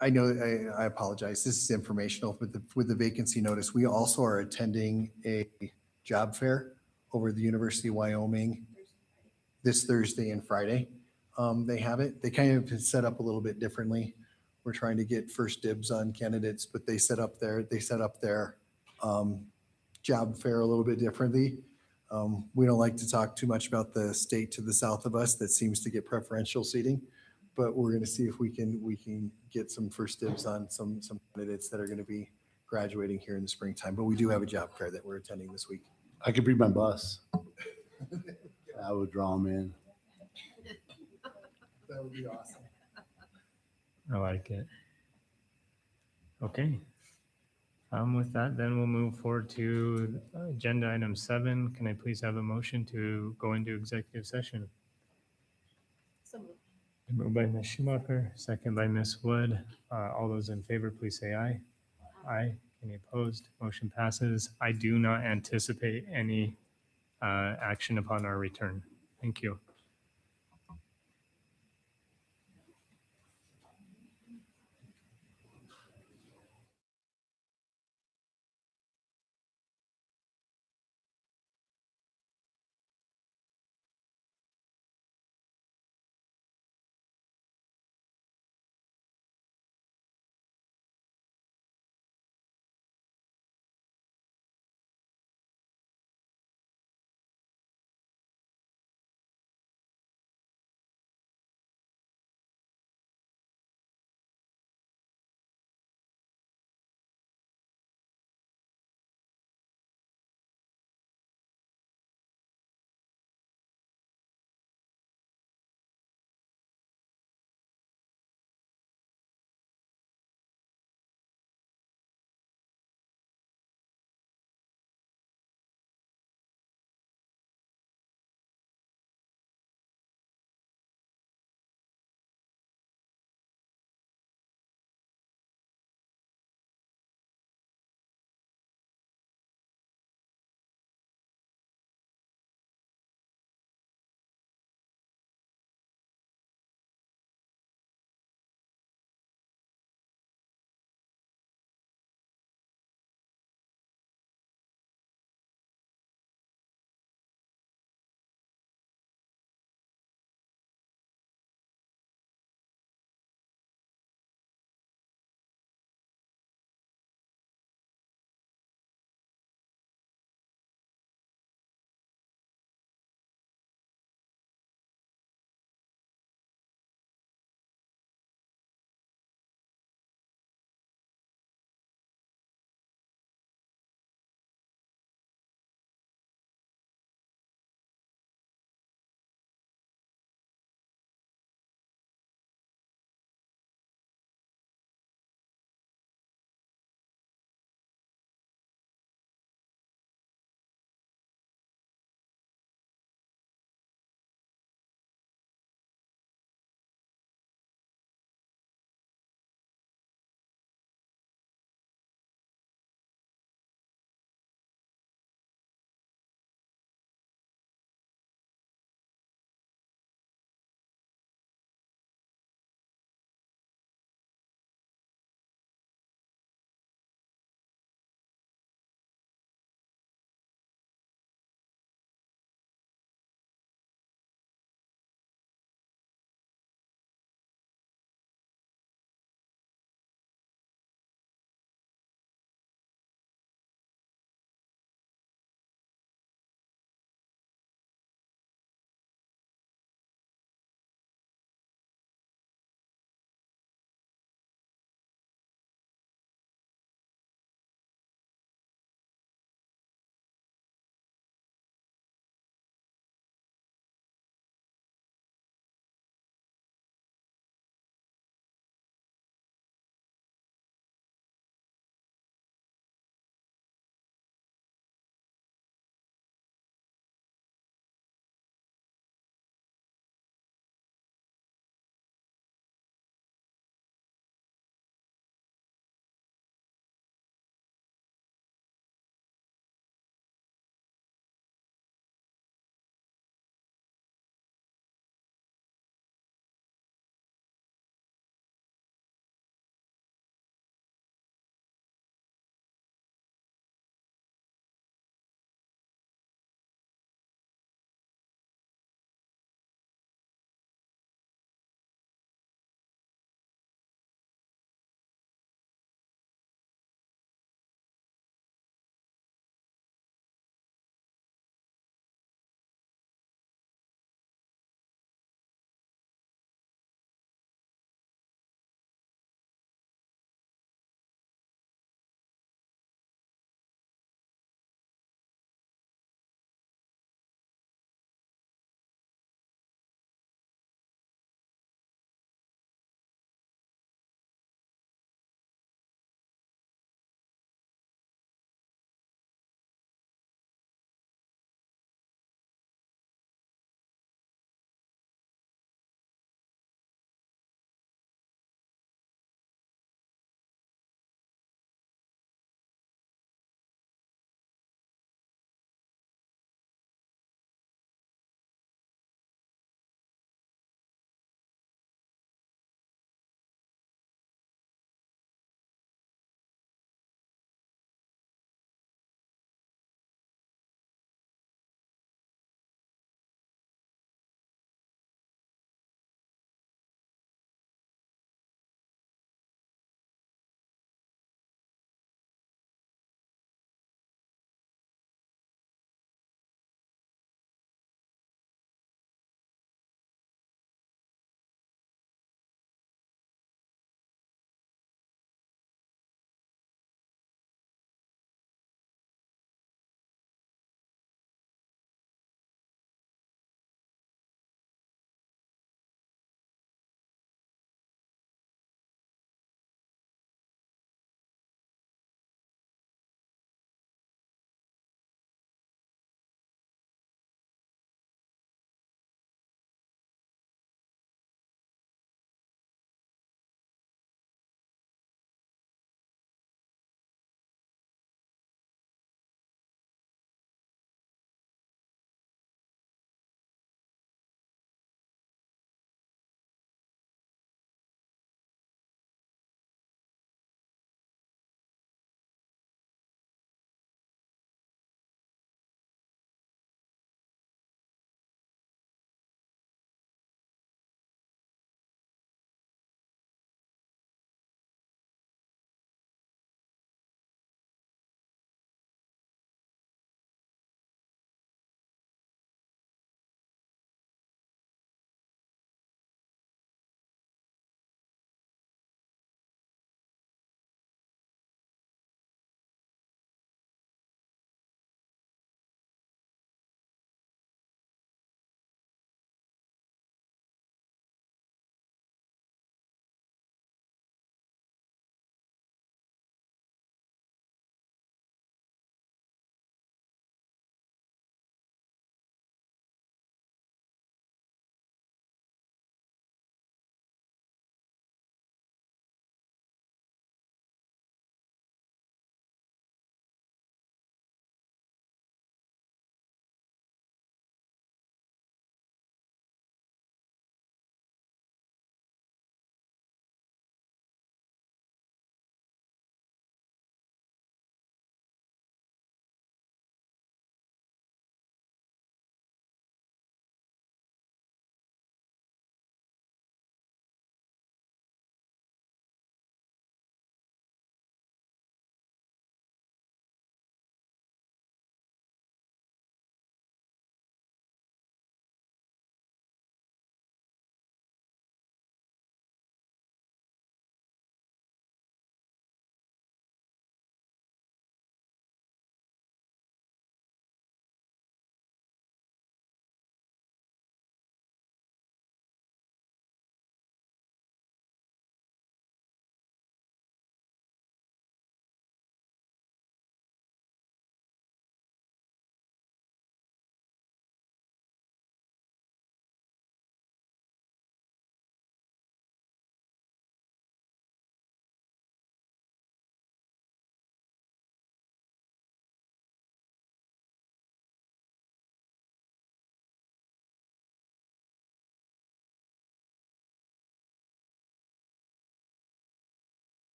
I know, I apologize. This is informational with the vacancy notice. We also are attending a job fair over at the University of Wyoming this Thursday and Friday. They have it. They kind of set up a little bit differently. We're trying to get first dibs on candidates, but they set up their job fair a little bit differently. We don't like to talk too much about the state to the south of us that seems to get preferential seating, but we're going to see if we can get some first dibs on some candidates that are going to be graduating here in the springtime. But we do have a job fair that we're attending this week. I could bring my bus. I would draw them in. That would be awesome. I like it. Okay. With that, then we'll move forward to agenda item 7. Can I please have a motion to go into executive session? Moved by Ms. Schumacher, second by Ms. Wood. All those in favor, please say aye. Aye. Any opposed? Motion passes. I do not anticipate any action upon our return. Thank you.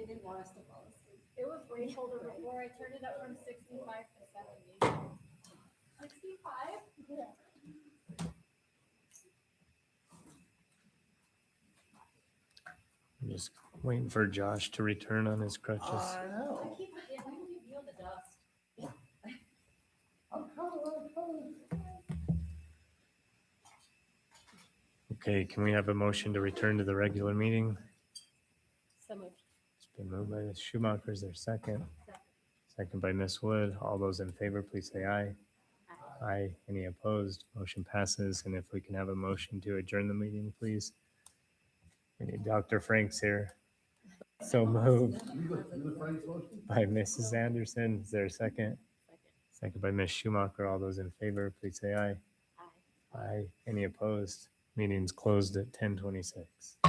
They didn't want us to fall asleep. It was way colder before. I turned it up from 65 to 70. 65? Yeah. I'm just waiting for Josh to return on his crutches. know. the dust. Okay, can we have a motion to return to the regular meeting? So moved. It's been moved by Ms. Schumacher. Is there a second? Second by Ms. Wood. All those in favor, please say aye. Aye. Any opposed? Motion passes. And if we can have a motion to adjourn the meeting, please. We need Dr. Franks here. So moved by Mrs. Anderson. Is there a second? Second by Ms. Schumacher. All those in favor, please say aye. Aye. Any opposed? Meeting's closed at 10:26.